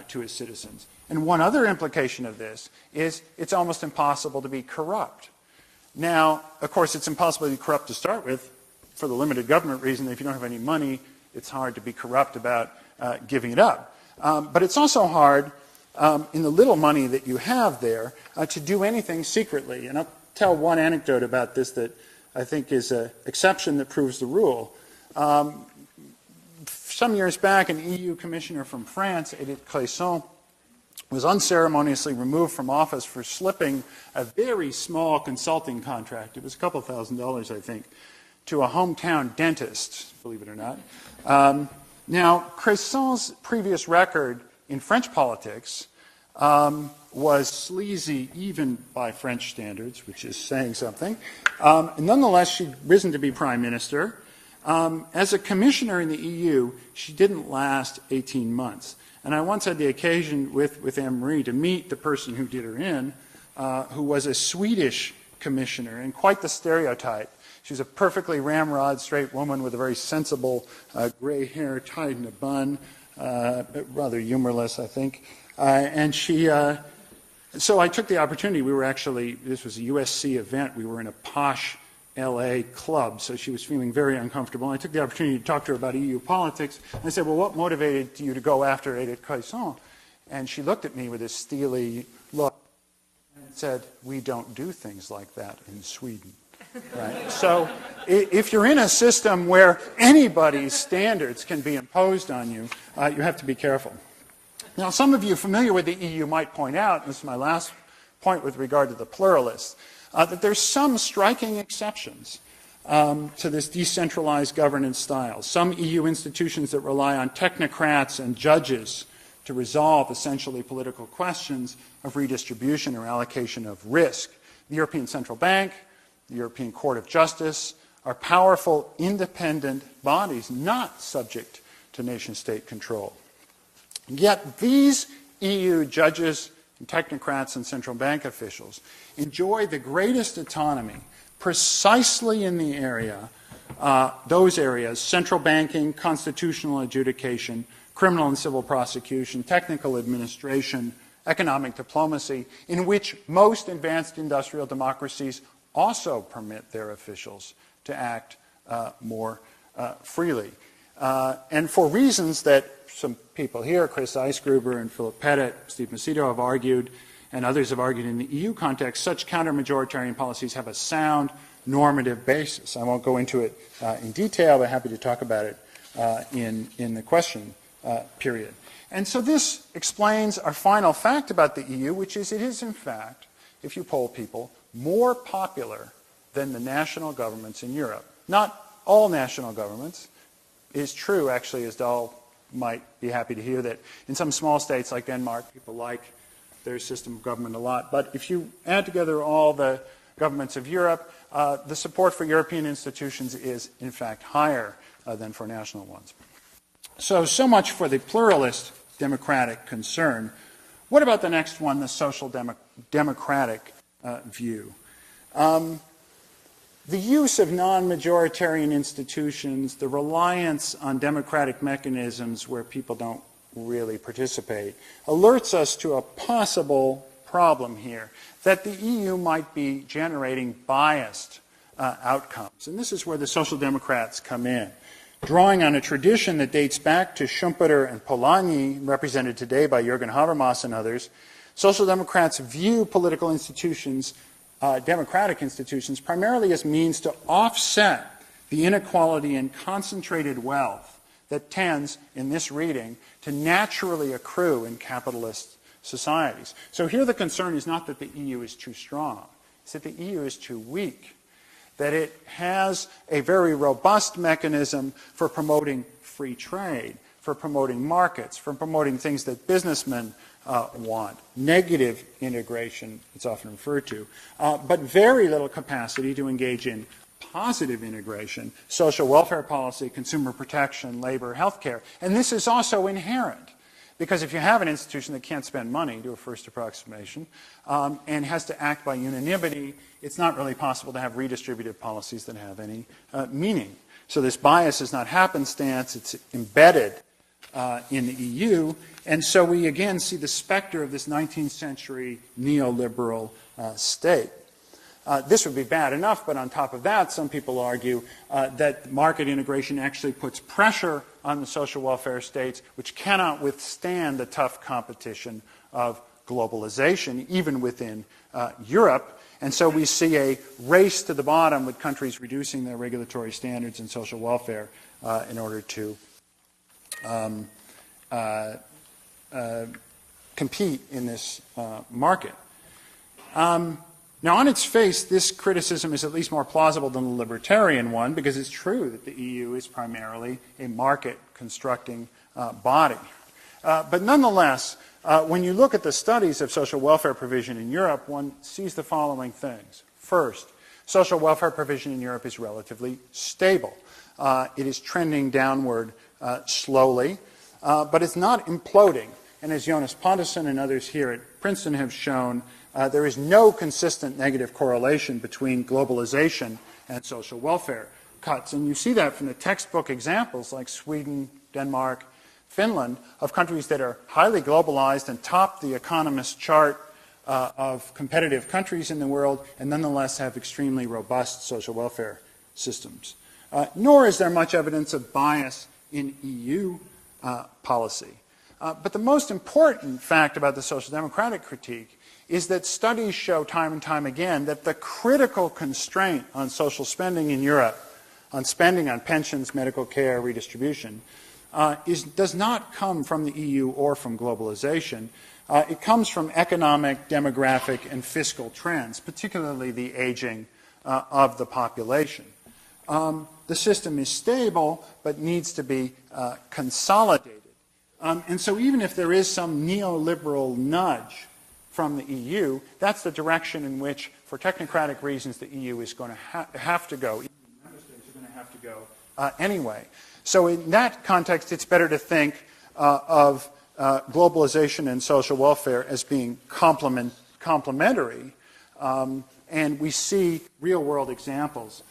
Speaker 3: to its citizens. And one other implication of this is it's almost impossible to be corrupt. Now, of course, it's impossible to be corrupt to start with for the limited government reason that if you don't have any money, it's hard to be corrupt about giving it up. But it's also hard in the little money that you have there to do anything secretly. And I'll tell one anecdote about this that I think is an exception that proves the rule. Some years back, an EU commissioner from France, Edith Cresson, was unceremoniously removed from office for slipping a very small consulting contract. It was a couple $1,000s, I think, to a hometown dentist, believe it or not. Now, Cresson's previous record in French politics was sleazy even by French standards, which is saying something. Nonetheless, she'd risen to be prime minister. As a commissioner in the EU, she didn't last 18 months. And I once had the occasion with Anne-Marie to meet the person who did her in, who was a Swedish commissioner, and quite the stereotype. She was a perfectly ramrod, straight woman with a very sensible gray hair tied in a bun, rather humorless, I think. And she, so I took the opportunity. We were actually, this was a USC event. We were in a posh LA club, so she was feeling very uncomfortable. And I took the opportunity to talk to her about EU politics. And I said, well, what motivated you to go after Edith Cresson? And she looked at me with this steely look and said, we don't do things like that in Sweden. Right? So if you're in a system where anybody's standards can be imposed on you, you have to be careful. Now, some of you familiar with the EU might point out, and this is my last point with regard to the pluralists, that there's some striking exceptions to this decentralized governance style. Some EU institutions that rely on technocrats and judges to resolve essentially political questions of redistribution or allocation of risk. The European Central Bank, the European Court of Justice are powerful, independent bodies not subject to nation-state control. Yet these EU judges, and technocrats, and central bank officials enjoy the greatest autonomy precisely in the area, those areas, central banking, constitutional adjudication, criminal and civil prosecution, technical administration, economic diplomacy, in which most advanced industrial democracies also permit their officials to act more freely. And for reasons that some people here, Chris Eisgruber and Philip Pettit, Steve Macedo have argued, and others have argued in the EU context, such counter-majoritarian policies have a sound normative basis. I won't go into it in detail, but happy to talk about it in the question period. And so this explains our final fact about the EU, which is it is, in fact, if you poll people, more popular than the national governments in Europe. Not all national governments. It is true, actually, as Dahl might be happy to hear, that in some small states like Denmark, people like their system of government a lot. But if you add together all the governments of Europe, the support for European institutions is, in fact, higher than for national ones. So much for the pluralist democratic concern. What about the next one, the social democratic view? The use of non-majoritarian institutions, the reliance on democratic mechanisms where people don't really participate, alerts us to a possible problem here, that the EU might be generating biased outcomes. And this is where the Social Democrats come in. Drawing on a tradition that dates back to Schumpeter and Polanyi, represented today by Jürgen Habermas and others, Social Democrats view political institutions, democratic institutions, primarily as means to offset the inequality in concentrated wealth that tends, in this reading, to naturally accrue in capitalist societies. So here the concern is not that the EU is too strong, it's that the EU is too weak, that it has a very robust mechanism for promoting free trade, for promoting markets, for promoting things that businessmen want. Negative integration, it's often referred to, but very little capacity to engage in positive integration, social welfare policy, consumer protection, labor, healthcare. And this is also inherent, because if you have an institution that can't spend money, do a first approximation, and has to act by unanimity, it's not really possible to have redistributive policies that have any meaning. So this bias is not happenstance, it's embedded in the EU, and so we again see the specter of this 19th century neoliberal state. This would be bad enough, but on top of that, some people argue that market integration actually puts pressure on the social welfare states, which cannot withstand the tough competition of globalization, even within Europe. And so we see a race to the bottom with countries reducing their regulatory standards in social welfare in order to compete in this market. Now, on its face, this criticism is at least more plausible than the libertarian one, because it's true that the EU is primarily a market-constructing body. But nonetheless, when you look at the studies of social welfare provision in Europe, one sees the following things. First, social welfare provision in Europe is relatively stable. It is trending downward slowly, but it's not imploding. And as Jonas Pontusson and others here at Princeton have shown, there is no consistent negative correlation between globalization and social welfare cuts. And you see that from the textbook examples like Sweden, Denmark, Finland, of countries that are highly globalized and top the Economist chart of competitive countries in the world, and nonetheless have extremely robust social welfare systems. Nor is there much evidence of bias in EU policy. But the most important fact about the social democratic critique is that studies show time and time again that the critical constraint on social spending in Europe, on spending on pensions, medical care, redistribution, does not come from the EU or from globalization. It comes from economic, demographic, and fiscal trends, particularly the aging of the population. The system is stable, but needs to be consolidated. And so even if there is some neoliberal nudge from the EU, that's the direction in which, for technocratic reasons, the EU is going to have to go. Even the member states are going to have to go anyway. So in that context, it's better to think of globalization and social welfare as being complementary, and we see real-world examples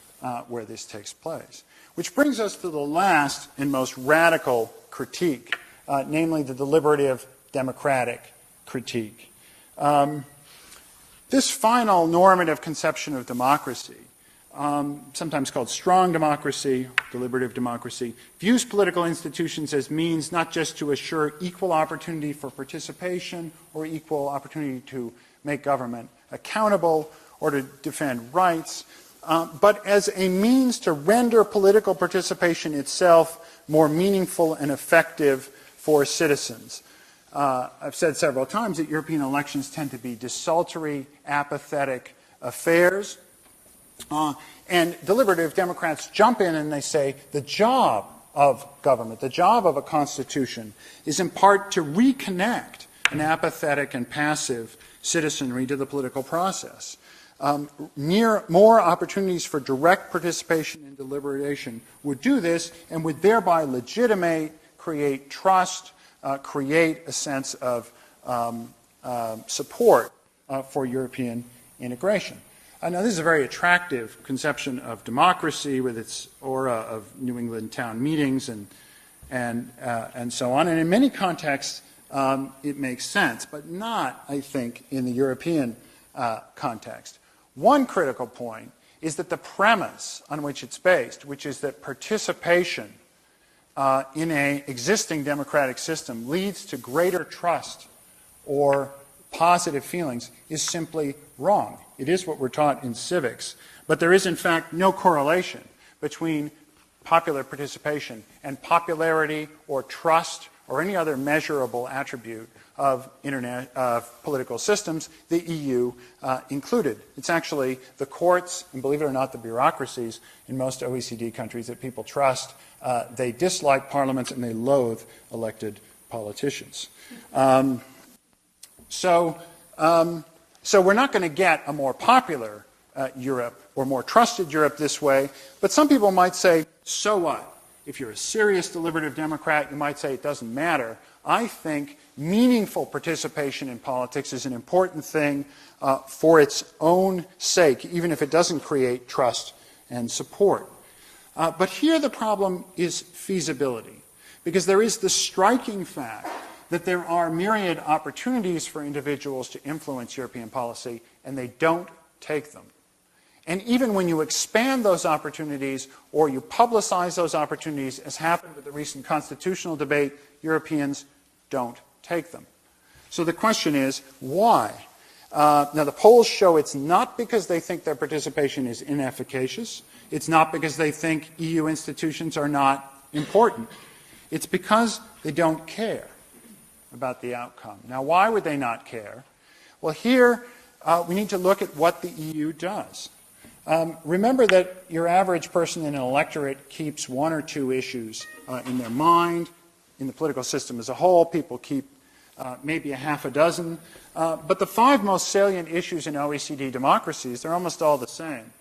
Speaker 3: where this takes place. Which brings us to the last and most radical critique, namely the deliberative democratic critique. This final normative conception of democracy, sometimes called strong democracy, deliberative democracy, views political institutions as means not just to assure equal opportunity for participation or equal opportunity to make government accountable or to defend rights, but as a means to render political participation itself more meaningful and effective for citizens. I've said several times that European elections tend to be desultory, apathetic affairs. And deliberative Democrats jump in and they say the job of government, the job of a constitution, is in part to reconnect an apathetic and passive citizenry to the political process. More opportunities for direct participation in deliberation would do this and would thereby legitimate, create trust, create a sense of support for European integration. Now, this is a very attractive conception of democracy with its aura of New England town meetings and so on. And in many contexts, it makes sense, but not, I think, in the European context. One critical point is that the premise on which it's based, which is that participation in an existing democratic system leads to greater trust or positive feelings, is simply wrong. It is what we're taught in civics, but there is in fact no correlation between popular participation and popularity or trust or any other measurable attribute of political systems, the EU included. It's actually the courts, and believe it or not, the bureaucracies in most OECD countries that people trust. They dislike parliaments and they loathe elected politicians. So we're not going to get a more popular Europe or more trusted Europe this way, but some people might say, so what? If you're a serious deliberative Democrat, you might say it doesn't matter. I think meaningful participation in politics is an important thing for its own sake, even if it doesn't create trust and support. But here the problem is feasibility, because there is the striking fact that there are myriad opportunities for individuals to influence European policy, and they don't take them. And even when you expand those opportunities or you publicize those opportunities, as happened with the recent constitutional debate, Europeans don't take them. So the question is, why? Now, the polls show it's not because they think their participation is inefficacious. It's not because they think EU institutions are not important. It's because they don't care about the outcome. Now, why would they not care? Well, here we need to look at what the EU does. Remember that your average person in an electorate keeps one or two issues in their mind. In the political system as a whole, people keep maybe a half a dozen. But the five most salient issues in OECD democracies, they're almost all the same,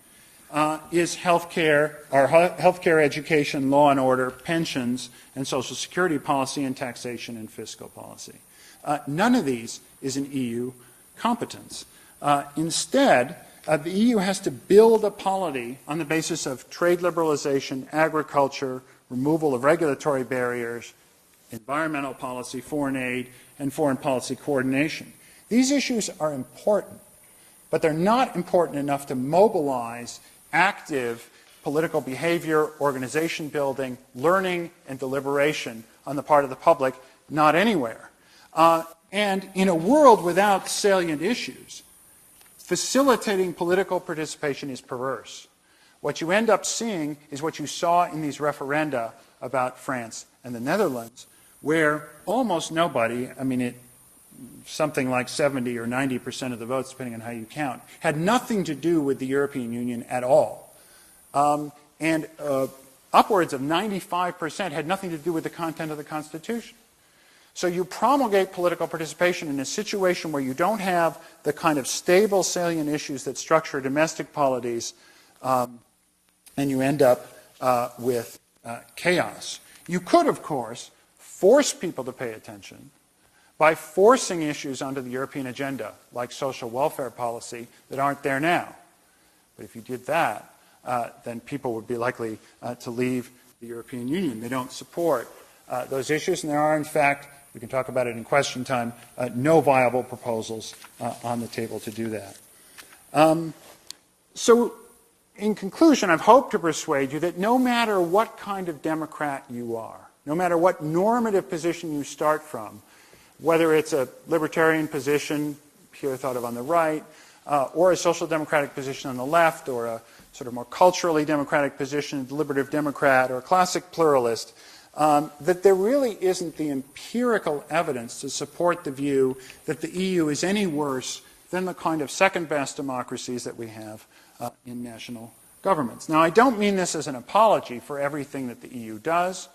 Speaker 3: is healthcare, education, law and order, pensions, and social security policy, and taxation and fiscal policy. None of these is an EU competence. Instead, the EU has to build a polity on the basis of trade liberalization, agriculture, removal of regulatory barriers, environmental policy, foreign aid, and foreign policy coordination. These issues are important, but they're not important enough to mobilize active political behavior, organization building, learning, and deliberation on the part of the public, not anywhere. And in a world without salient issues, facilitating political participation is perverse. What you end up seeing is what you saw in these referenda about France and the Netherlands, where almost nobody, something like 70 or 90% of the votes, depending on how you count, had nothing to do with the European Union at all. And upwards of 95% had nothing to do with the content of the Constitution. So you promulgate political participation in a situation where you don't have the kind of stable, salient issues that structure domestic polities, and you end up with chaos. You could, of course, force people to pay attention by forcing issues onto the European agenda, like social welfare policy, that aren't there now. But if you did that, then people would be likely to leave the European Union. They don't support those issues, and there are, in fact, we can talk about it in question time, no viable proposals on the table to do that. So, in conclusion, I've hoped to persuade you that no matter what kind of Democrat you are, no matter what normative position you start from, whether it's a libertarian position, here thought of on the right, or a social democratic position on the left, or a sort of more culturally democratic position, a deliberative Democrat, or a classic pluralist, that there really isn't the empirical evidence to support the view that the EU is any worse than the kind of second-best democracies that we have in national governments. Now, I don't mean this as an apology for everything that the EU does.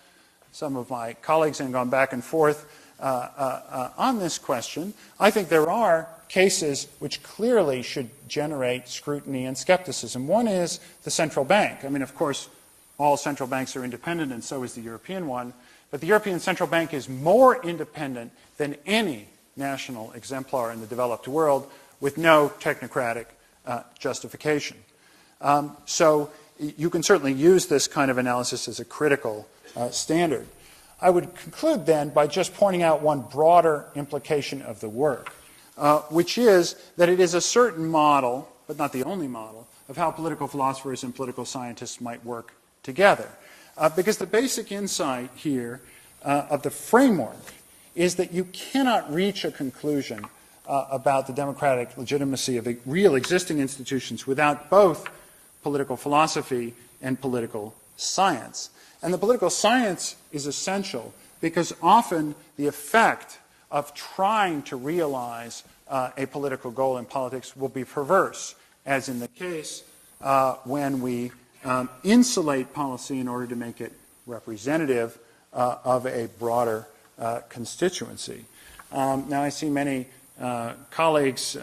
Speaker 3: Some of my colleagues have gone back and forth on this question. I think there are cases which clearly should generate scrutiny and skepticism. One is the central bank. Of course, all central banks are independent, and so is the European one. But the European Central Bank is more independent than any national exemplar in the developed world, with no technocratic justification. So you can certainly use this kind of analysis as a critical standard. I would conclude then by just pointing out one broader implication of the work, which is that it is a certain model, but not the only model, of how political philosophers and political scientists might work together. Because the basic insight here of the framework is that you cannot reach a conclusion about the democratic legitimacy of the real existing institutions without both political philosophy and political science. And the political science is essential because often the effect of trying to realize a political goal in politics will be perverse, as in the case when we insulate policy in order to make it representative of a broader constituency. Now, I see many colleagues,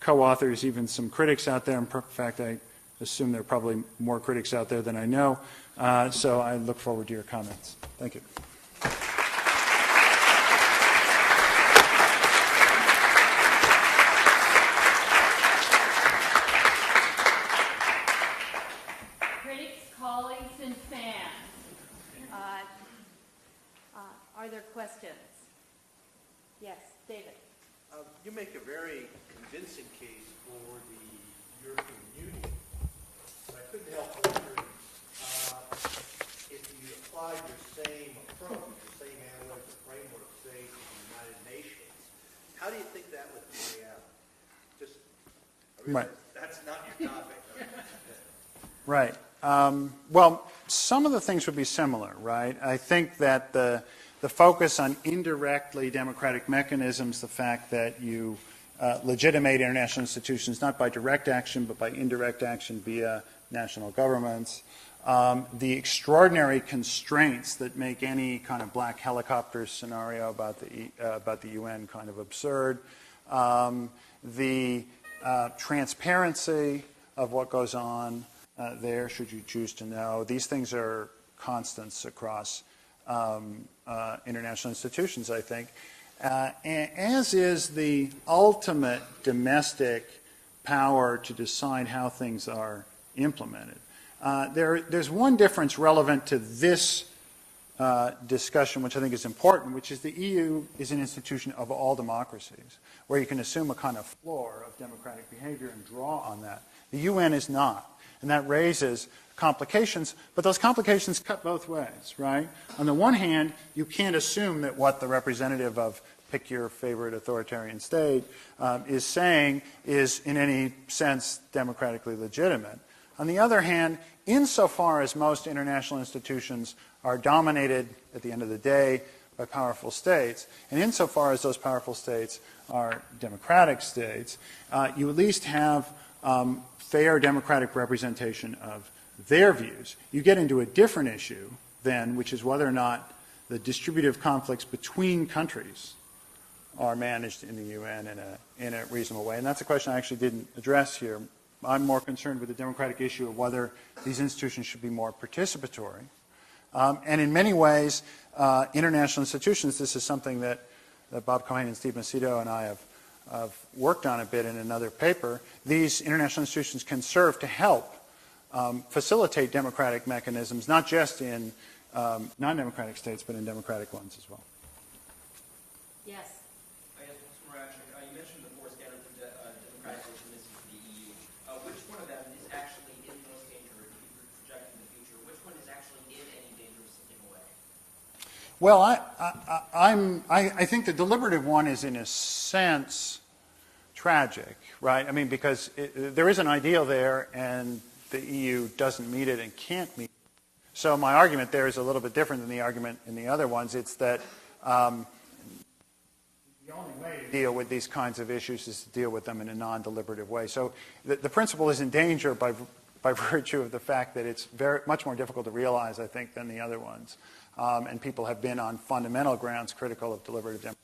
Speaker 3: co-authors, even some critics out there. In fact, I assume there are probably more critics out there than I know. So I look forward to your comments. Thank you.
Speaker 1: Critics, colleagues, and fans, are there questions? Yes, David.
Speaker 4: You make a very convincing case for the European Union, but I couldn't help wondering if you applied your same approach, the same analytical framework, say, to the United Nations, how do you think that would play out? Just, I realize that's not your topic.
Speaker 3: Right. Well, some of the things would be similar, right? I think that the focus on indirectly democratic mechanisms, the fact that you legitimate international institutions not by direct action but by indirect action via national governments, the extraordinary constraints that make any kind of black helicopter scenario about the UN kind of absurd, the transparency of what goes on there, should you choose to know. These things are constants across international institutions, I think, as is the ultimate domestic power to decide how things are implemented. There's one difference relevant to this discussion, which I think is important, which is the EU is an institution of all democracies, where you can assume a kind of floor of democratic behavior and draw on that. The UN is not. And that raises complications, but those complications cut both ways, right? On the one hand, you can't assume that what the representative of pick your favorite authoritarian state is saying is in any sense democratically legitimate. On the other hand, insofar as most international institutions are dominated at the end of the day by powerful states, and insofar as those powerful states are democratic states, you at least have fair democratic representation of their views. You get into a different issue then, which is whether or not the distributive conflicts between countries are managed in the UN in a reasonable way. And that's a question I actually didn't address here. I'm more concerned with the democratic issue of whether these institutions should be more participatory. And in many ways, international institutions, this is something that Bob Cohen and Steve Macedo and I have worked on a bit in another paper. These international institutions can serve to help facilitate democratic mechanisms, not just in non-democratic states, but in democratic ones as well.
Speaker 1: Yes.
Speaker 5: I guess, Mr. Moravcsik, you mentioned the four standards of democratic legitimacy for the EU. Which one of them is actually in most danger, if you were projecting the future? Which one is actually in any danger of slipping away?
Speaker 3: Well, I think the deliberative one is in a sense tragic, right? I mean, because there is an ideal there and the EU doesn't meet it and can't meet it. So my argument there is a little bit different than the argument in the other ones. It's that the only way to deal with these kinds of issues is to deal with them in a non-deliberative way. So the principle is in danger by virtue of the fact that it's much more difficult to realize, I think, than the other ones. And people have been on fundamental grounds critical of deliberative democracy.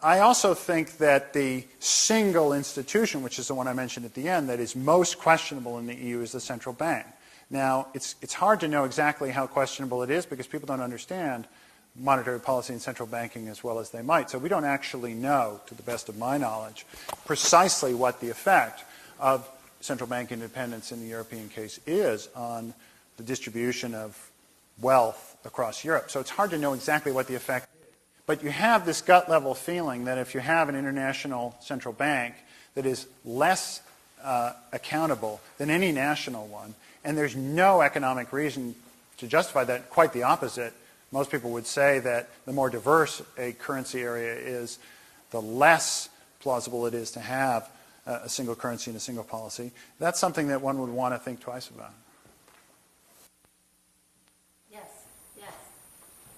Speaker 3: I also think that the single institution, which is the one I mentioned at the end, that is most questionable in the EU is the central bank. Now, it's hard to know exactly how questionable it is because people don't understand monetary policy and central banking as well as they might. So we don't actually know, to the best of my knowledge, precisely what the effect of central bank independence in the European case is on the distribution of wealth across Europe. So it's hard to know exactly what the effect is. But you have this gut level feeling that if you have an international central bank that is less accountable than any national one, and there's no economic reason to justify that, quite the opposite. Most people would say that the more diverse a currency area is, the less plausible it is to have a single currency and a single policy, that's something that one would want to think twice about.
Speaker 1: Yes, yes.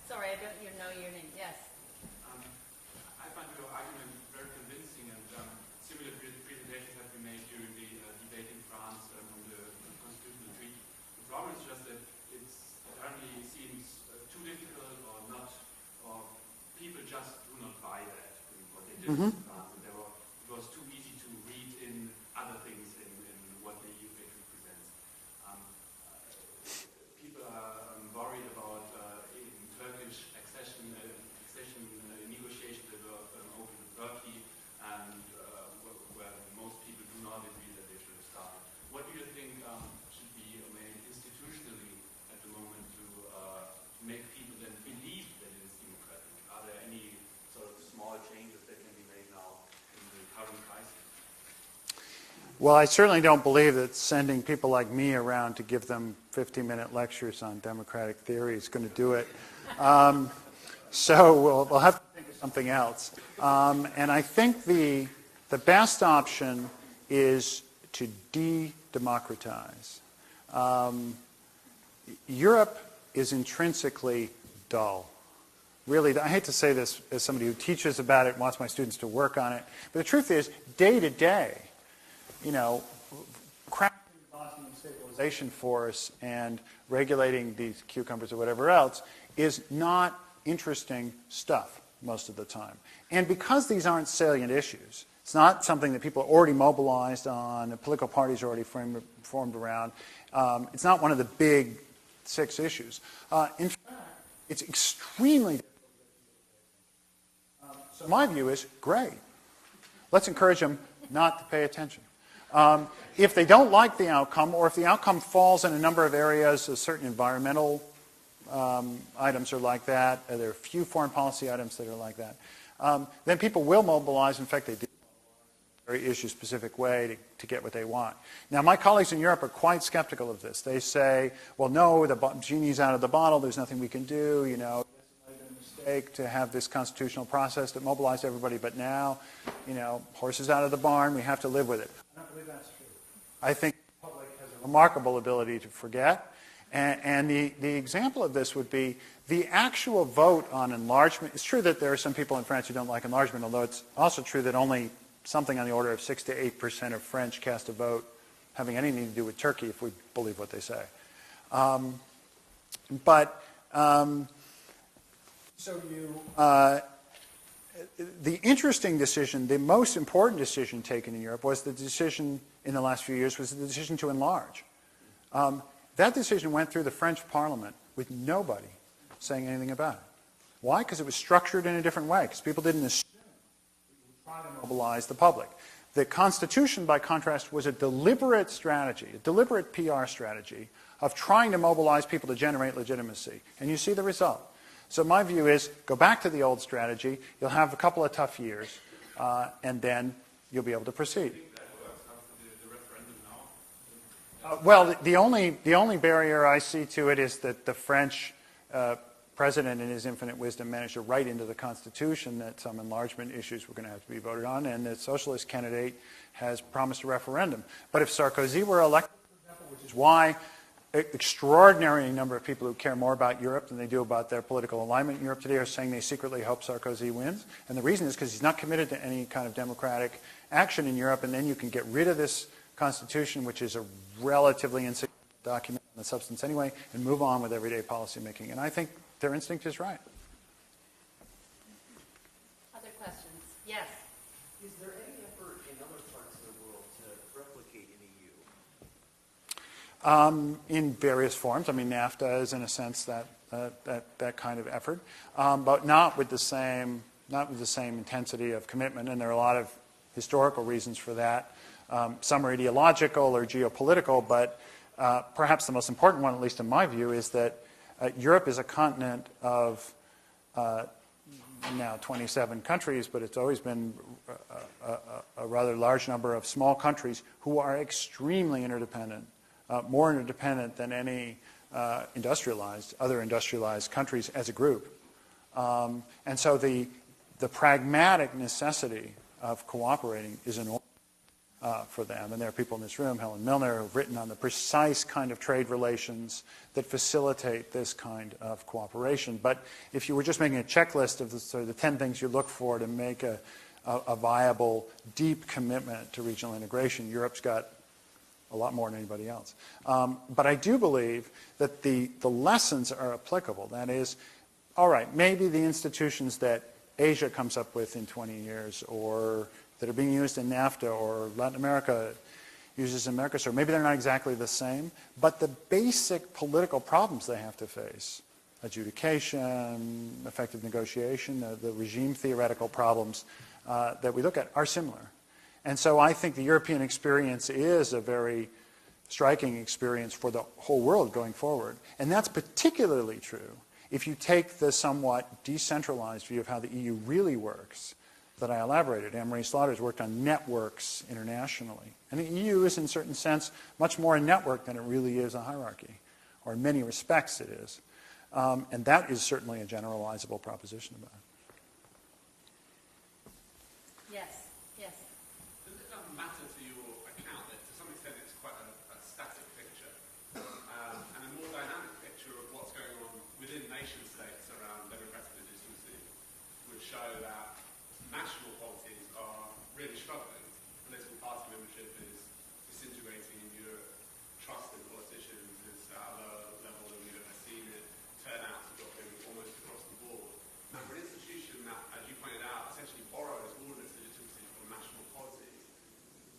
Speaker 1: Sorry, I don't know your name. Yes.
Speaker 6: I find your argument very convincing, and similar presentations have been made during the debate in France on the constitutional treaty. The problem is just that it apparently seems too difficult or not, or people just do not buy that, what they did in France. And it was too easy to read in other things in what the EU represents. People are worried about in Turkish accession negotiations that were open in Turkey, and where most people do not agree that they should have started. What do you think should be made institutionally at the moment to make people then believe that it is democratic? Are there any sort of small changes that can be made now in the current crisis?
Speaker 3: Well, I certainly don't believe that sending people like me around to give them 50-minute lectures on democratic theory is going to do it. So we'll have to think of something else. And I think the best option is to de-democratize. Europe is intrinsically dull. Really, I hate to say this as somebody who teaches about it and wants my students to work on it, but the truth is, day to day, crafting the Bosnian stabilization force and regulating these cucumbers or whatever else is not interesting stuff most of the time. And because these aren't salient issues, it's not something that people are already mobilized on, the political parties are already formed around, it's not one of the big 6 issues. In fact, it's extremely difficult. So my view is, great. Let's encourage them not to pay attention. If they don't like the outcome, or if the outcome falls in a number of areas, certain environmental items are like that, there are a few foreign policy items that are like that, then people will mobilize. In fact, they do in a very issue-specific way to get what they want. Now, my colleagues in Europe are quite skeptical of this. They say, well, no, the genie's out of the bottle, there's nothing we can do, it's a mistake to have this constitutional process that mobilized everybody, but now, horses out of the barn, we have to live with it. I don't believe that's true. I think the public has a remarkable ability to forget. And the example of this would be the actual vote on enlargement. It's true that there are some people in France who don't like enlargement, although it's also true that only something on the order of 6 to 8% of French cast a vote having anything to do with Turkey, if we believe what they say. The interesting decision, the most important decision taken in Europe was the decision in the last few years was the decision to enlarge. That decision went through the French Parliament with nobody saying anything about it. Why? Because it was structured in a different way, because people didn't assume we would try to mobilize the public. The Constitution, by contrast, was a deliberate strategy, a deliberate PR strategy of trying to mobilize people to generate legitimacy. And you see the result. So my view is, go back to the old strategy, you'll have a couple of tough years, and then you'll be able to proceed. Well, the only barrier I see to it is that the French president, in his infinite wisdom, managed to write into the Constitution that some enlargement issues were going to have to be voted on, and the socialist candidate has promised a referendum. But if Sarkozy were elected, for example, which is why an extraordinary number of people who care more about Europe than they do about their political alignment in Europe today are saying they secretly hope Sarkozy wins. And the reason is because he's not committed to any kind of democratic action in Europe, and then you can get rid of this Constitution, which is a relatively insignificant document in the substance anyway, and move on with everyday policy making. And I think their instinct is right.
Speaker 1: Other questions? Yes.
Speaker 4: Is there any effort in other parts of the world to replicate an EU?
Speaker 3: In various forms. I mean, NAFTA is, in a sense, that kind of effort, but not with the same intensity of commitment. And there are a lot of historical reasons for that. Some are ideological or geopolitical, but perhaps the most important one, at least in my view, is that Europe is a continent of now 27 countries, but it's always been a rather large number of small countries who are extremely interdependent, more interdependent than any other industrialized countries as a group. And so the pragmatic necessity of cooperating is enormous for them. And there are people in this room, Helen Milner, who have written on the precise kind of trade relations that facilitate this kind of cooperation. But if you were just making a checklist of the, sort of the 10 things you look for to make a viable, deep commitment to regional integration, Europe's got a lot more than anybody else. But I do believe that the lessons are applicable. That is, all right, maybe the institutions that Asia comes up with in 20 years or that are being used in NAFTA or Latin America uses in Mercosur, maybe they're not exactly the same, but the basic political problems they have to face, adjudication, effective negotiation, the regime theoretical problems that we look at are similar. And so I think the European experience is a very striking experience for the whole world going forward. And that's particularly true if you take the somewhat decentralized view of how the EU really works that I elaborated. Anne-Marie Slaughter's worked on networks internationally. And the EU is, in a certain sense, much more a network than it really is a hierarchy, or in many respects it is. And that is certainly a generalizable proposition about it.
Speaker 1: Yes, yes.
Speaker 6: Does it matter to your account that to some extent it's quite a static picture and a more dynamic picture of what's going on within nation states around democratic legitimacy would show that national polities are really struggling. Political party membership is disintegrating in Europe. Trust in politicians is at a lower level than we've ever seen it. Turnout is dropping almost across the board. And for an institution that, as you pointed out, essentially borrows all of its legitimacy from national policies,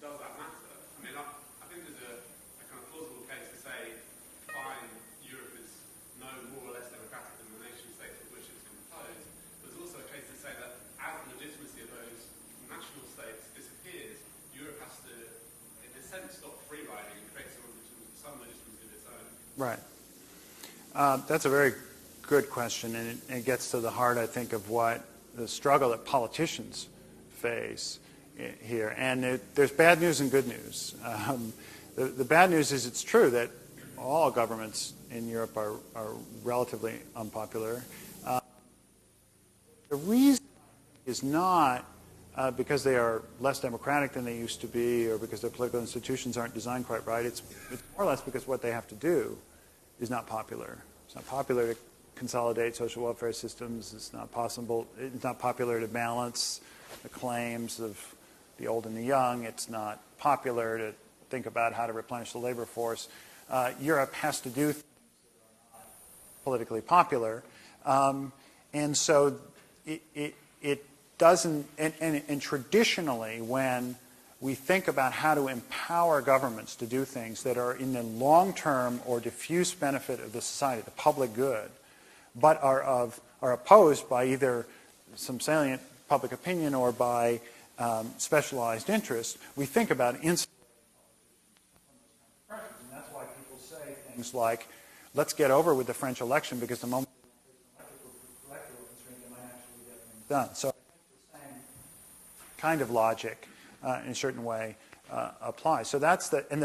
Speaker 6: does that matter? I mean, I think there's a kind of plausible case to say, fine, Europe is no more or less democratic than the nation states of which it's composed. There's also a case to say that as the legitimacy of those national states disappears, Europe has to, in a sense, stop free riding and create some legitimacy of its own.
Speaker 3: Right. That's a very good question, and it gets to the heart, I think, of what the struggle that politicians face here. And there's bad news and good news. The bad news is it's true that all governments in Europe are relatively unpopular. The reason is not because they are less democratic than they used to be or because their political institutions aren't designed quite right. It's more or less because what they have to do is not popular. It's not popular to consolidate social welfare systems. It's not possible. It's not popular to balance the claims of the old and the young. It's not popular to think about how to replenish the labor force. Europe has to do things that are not politically popular. And so it doesn't, and traditionally when we think about how to empower governments to do things that are in the long-term or diffuse benefit of the society, the public good, but are opposed by either some salient public opinion or by specialized interest, we think about insulating politicians from those kinds of pressures. And that's why people say things like, let's get over with the French election because the moment electoral constraint, they might actually get things done. So I think the same kind of logic in a certain way applies. So that's the and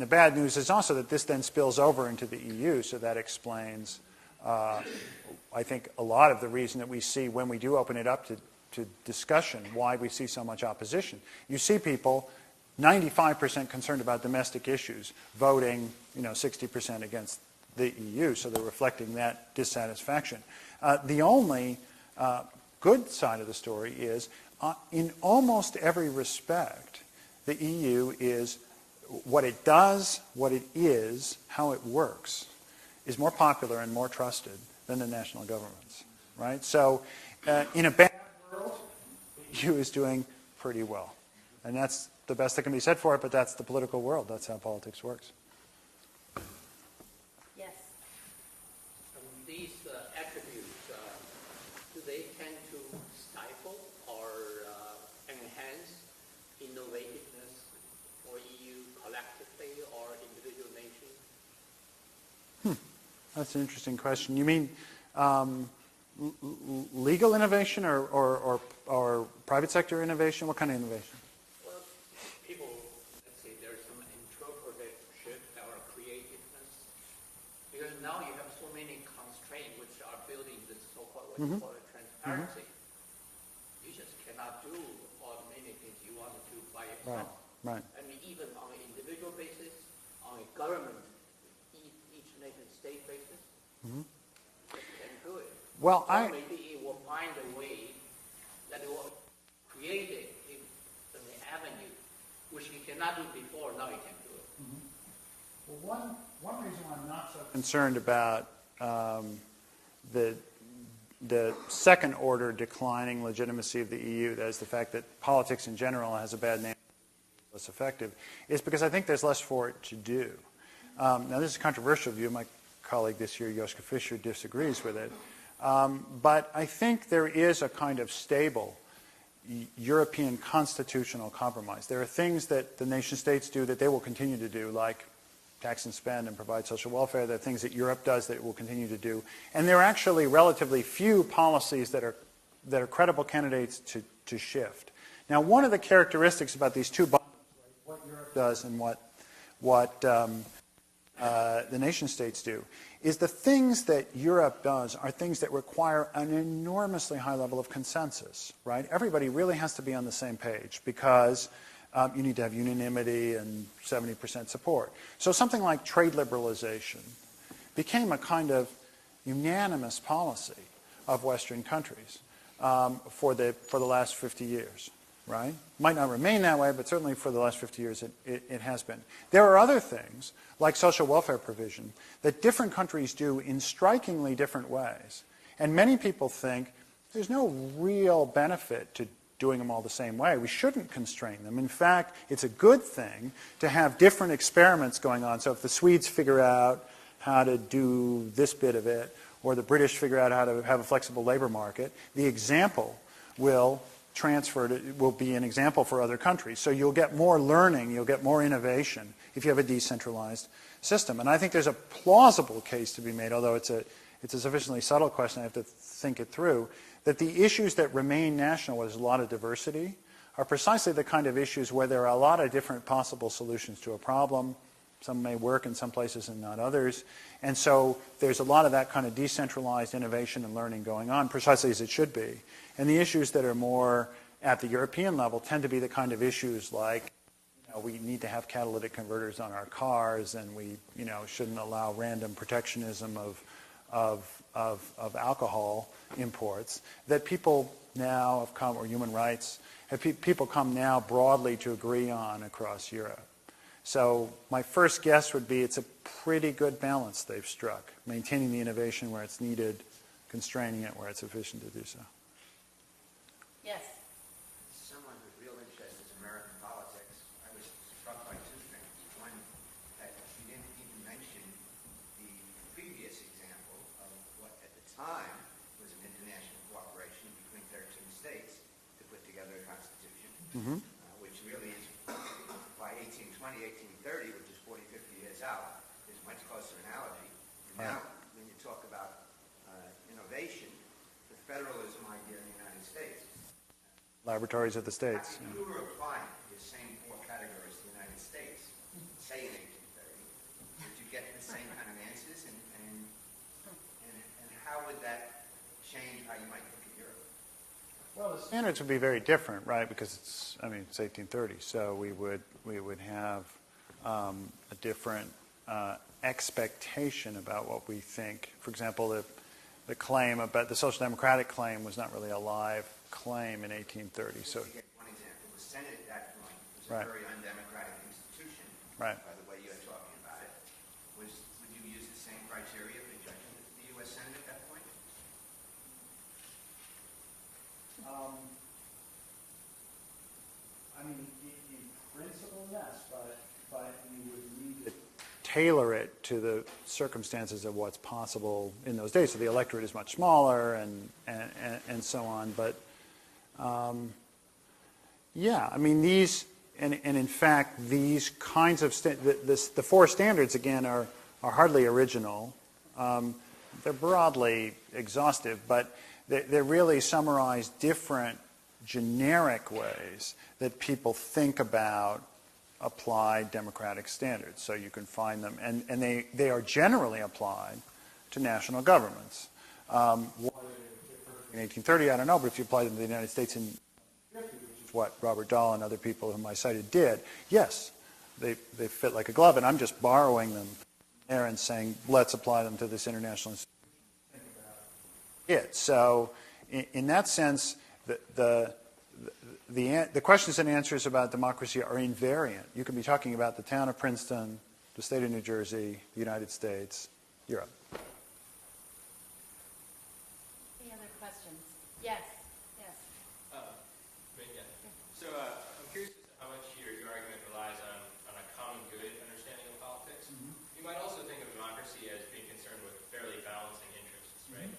Speaker 3: the bad news is also that this then spills over into the EU. So that explains, I think, a lot of the reason that we see when we do open it up to discussion why we see so much opposition. You see people 95% concerned about domestic issues voting 60% against the EU. So they're reflecting that dissatisfaction. The only good side of the story is in almost every respect, the EU is what it does, what it is, how it works, is more popular and more trusted than the national governments, right? So in a bad world, the EU is doing pretty well. And that's the best that can be said for it, but that's the political world. That's how politics works.
Speaker 1: Yes.
Speaker 7: These attributes, do they tend to stifle or enhance innovativeness for EU collectively or individual nations?
Speaker 3: That's an interesting question. You mean legal innovation or private sector innovation? What kind of innovation?
Speaker 7: Well, people, let's say there's some entrepreneurship or creativeness, because now you have so many constraints which are building this so-called what you call it, transparency. You just cannot do automation want to by itself.
Speaker 3: Right.
Speaker 7: I mean, even on an individual basis, on a government, each nation state basis, it can do it.
Speaker 3: Well,
Speaker 7: or maybe it will find a way that it will create an avenue, which it cannot do before, now it can do it.
Speaker 3: Well, one reason why I'm not so concerned about the second order declining legitimacy of the EU, that is the fact that politics in general has a bad name, less effective, is because I think there's less for it to do. Now, this is a controversial view. My colleague this year, Joschka Fischer, disagrees with it. But I think there is a kind of stable European constitutional compromise. There are things that the nation states do that they will continue to do, like tax and spend and provide social welfare. There are things that Europe does that it will continue to do. And there are actually relatively few policies that are credible candidates to shift. Now, one of the characteristics about these two bundles, what Europe does and what the nation states do, is the things that Europe does are things that require an enormously high level of consensus, right? Everybody really has to be on the same page because you need to have unanimity and 70% support. So something like trade liberalization became a kind of unanimous policy of Western countries for the last 50 years, right? Might not remain that way, but certainly for the last 50 years it has been. There are other things, like social welfare provision, that different countries do in strikingly different ways. And many people think there's no real benefit to doing them all the same way. We shouldn't constrain them. In fact, it's a good thing to have different experiments going on. So if the Swedes figure out how to do this bit of it, or the British figure out how to have a flexible labor market, the example will will be an example for other countries. So you'll get more learning, you'll get more innovation if you have a decentralized system. And I think there's a plausible case to be made, although it's a sufficiently subtle question, I have to think it through, that the issues that remain national, where there's a lot of diversity, are precisely the kind of issues where there are a lot of different possible solutions to a problem. Some may work in some places and not others. And so there's a lot of that kind of decentralized innovation and learning going on, precisely as it should be. And the issues that are more at the European level tend to be the kind of issues like, we need to have catalytic converters on our cars, and we, shouldn't allow random protectionism of alcohol imports, that people now have come, or human rights, people come now broadly to agree on across Europe. So my first guess would be it's a pretty good balance they've struck, maintaining the innovation where it's needed, constraining it where it's efficient to do so.
Speaker 1: Yes.
Speaker 8: Someone with real interest in American politics, I was struck by two things. One, that you didn't even mention the previous example of what at the time was an international cooperation between 13 states to put together a constitution, which really is, by 1820, 1830, which is 40, 50 years out, is a much closer analogy. And now, when you talk about innovation, the federalism idea in the United States,
Speaker 3: Laboratories of the states.
Speaker 8: If you were applying the same four categories to the United States, say in 1830, would you get the same kind of answers? And how would that change how you might look at Europe?
Speaker 3: Well, the standards would be very different, right? Because it's 1830, so we would have a different expectation about what we think. For example, the claim about the social democratic claim was not really a live claim in 1830. So,
Speaker 8: to get one example, the Senate at that point was
Speaker 3: Right.
Speaker 8: a very undemocratic institution.
Speaker 3: Right.
Speaker 8: By the way you're talking about it, would you use the same criteria for judging the U.S. Senate at that point?
Speaker 3: In principle, yes, but you would need to tailor it to the circumstances of what's possible in those days. So the electorate is much smaller and so on. But these, and in fact, these kinds of, the four standards, again, are hardly original. They're broadly exhaustive, but they really summarize different generic ways that people think about applied democratic standards. So you can find them, and they are generally applied to national governments. Whether in 1830, I don't know, but if you apply them to the United States in 1850, which is of what Robert Dahl and other people whom I cited did, yes, they fit like a glove, and I'm just borrowing them there and saying, let's apply them to this international institution. So in that sense, the questions and answers about democracy are invariant. You can be talking about the town of Princeton, the state of New Jersey, the United States, Europe.
Speaker 1: Any other questions? Yes. Yes.
Speaker 5: So I'm curious as to how much your argument relies on a common good understanding of politics. You might also think of democracy as being concerned with fairly balancing interests, right?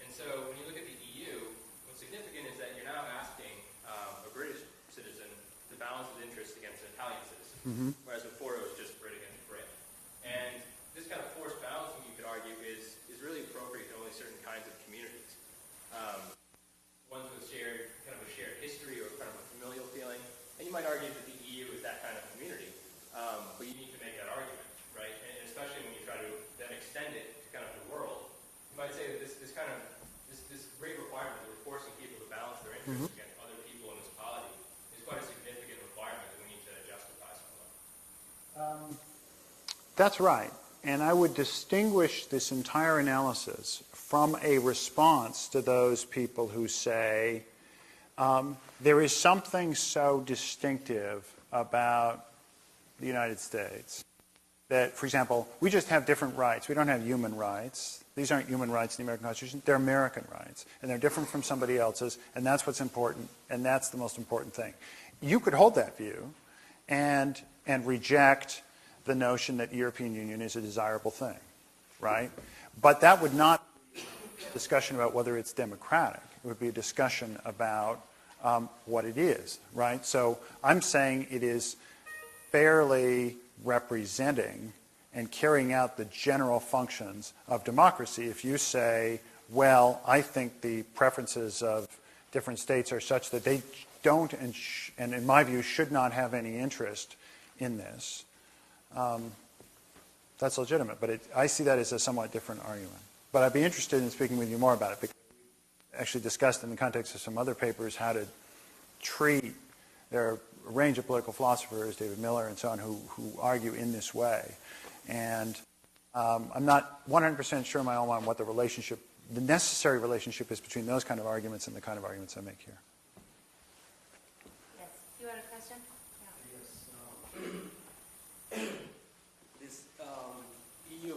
Speaker 5: And so when you look at the EU, what's significant is that you're now asking a British citizen to balance his interests against an Italian citizen, whereas before it was just Brit against Brit. And this kind of forced balancing, you could argue, is really appropriate to only certain kinds of communities. Ones with kind of a shared history or kind of a familial feeling. And you might argue that the EU is that kind of community, but you need to make that argument, right? And especially when you try to then extend it to kind of the world, you might say that this great requirement that we're forcing people to balance their interests against other people in this polity is quite a significant requirement that we need to justify somewhat.
Speaker 3: That's right. And I would distinguish this entire analysis from a response to those people who say, there is something so distinctive about the United States that, for example, we just have different rights. We don't have human rights. These aren't human rights in the American Constitution. They're American rights. And they're different from somebody else's, and that's what's important, and that's the most important thing. You could hold that view and reject the notion that the European Union is a desirable thing, right? But that would not be a discussion about whether it's democratic. It would be a discussion about what it is, right? So I'm saying it is fairly representing and carrying out the general functions of democracy. If you say, well, I think the preferences of different states are such that they don't, and in my view, should not have any interest in this, that's legitimate. But I see that as a somewhat different argument. But I'd be interested in speaking with you more about it, because we actually discussed in the context of some other papers how to treat, there are a range of political philosophers, David Miller and so on, who argue in this way. And I'm not 100% sure in my own mind what the necessary relationship is between those kind of arguments and the kind of arguments I make here.
Speaker 1: Yes. You had a question?
Speaker 9: Yes. This EU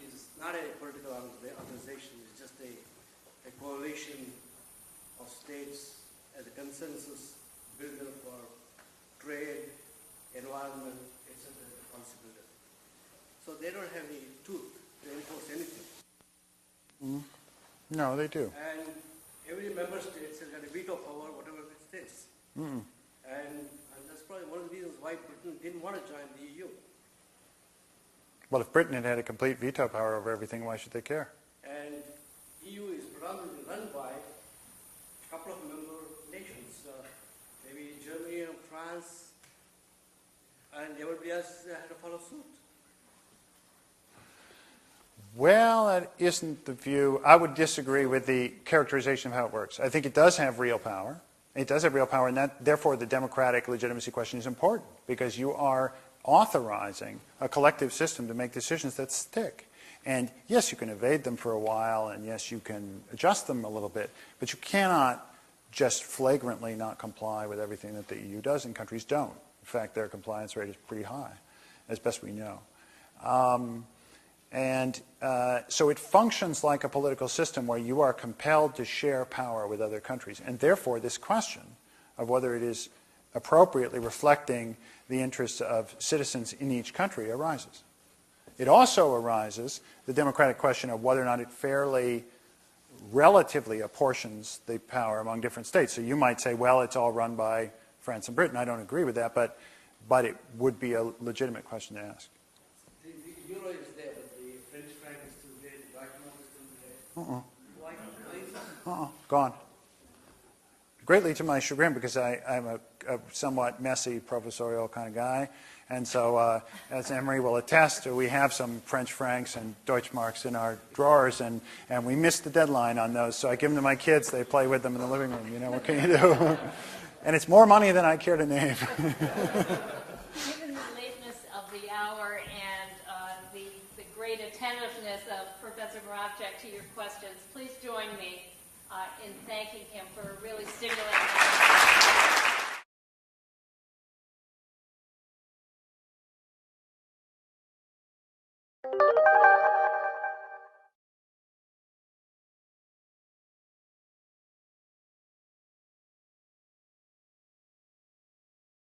Speaker 9: is not a political organization. It's just a coalition of states as a consensus builder for trade, environment, etc. responsibility. So they don't have any tooth to enforce anything.
Speaker 3: No, they do.
Speaker 9: And every member state has got a veto power, whatever it states. And that's probably one of the reasons why Britain didn't want to join the EU.
Speaker 3: Well, if Britain had a complete veto power over everything, why should they care?
Speaker 9: And EU is predominantly run by a couple of member nations, maybe Germany and France, and everybody else had to follow suit.
Speaker 3: Well, that isn't the view. I would disagree with the characterization of how it works. I think it does have real power. It does have real power, and that, therefore, the democratic legitimacy question is important, because you are authorizing a collective system to make decisions that stick. And yes, you can evade them for a while, and yes, you can adjust them a little bit, but you cannot just flagrantly not comply with everything that the EU does, and countries don't. In fact, their compliance rate is pretty high, as best we know. So it functions like a political system where you are compelled to share power with other countries. And therefore, this question of whether it is appropriately reflecting the interests of citizens in each country arises. It also arises the democratic question of whether or not it fairly, relatively apportions the power among different states. So you might say, well, it's all run by France and Britain. I don't agree with that, but it would be a legitimate question to ask.
Speaker 9: The euro is there, but the French franc is still there, the Deutsche Mark is still there. Why is it?
Speaker 3: Gone. greatly to my chagrin because I'm a somewhat messy professorial kind of guy. And so, as Emery will attest, we have some French francs and Deutschmarks in our drawers, and we missed the deadline on those. So I give them to my kids. They play with them in the living room. You know, what can you do? And it's more money than I care to name.
Speaker 1: Given the lateness of the hour and the great attentiveness of Professor Moravcsik to your questions, please join me in thanking him for a really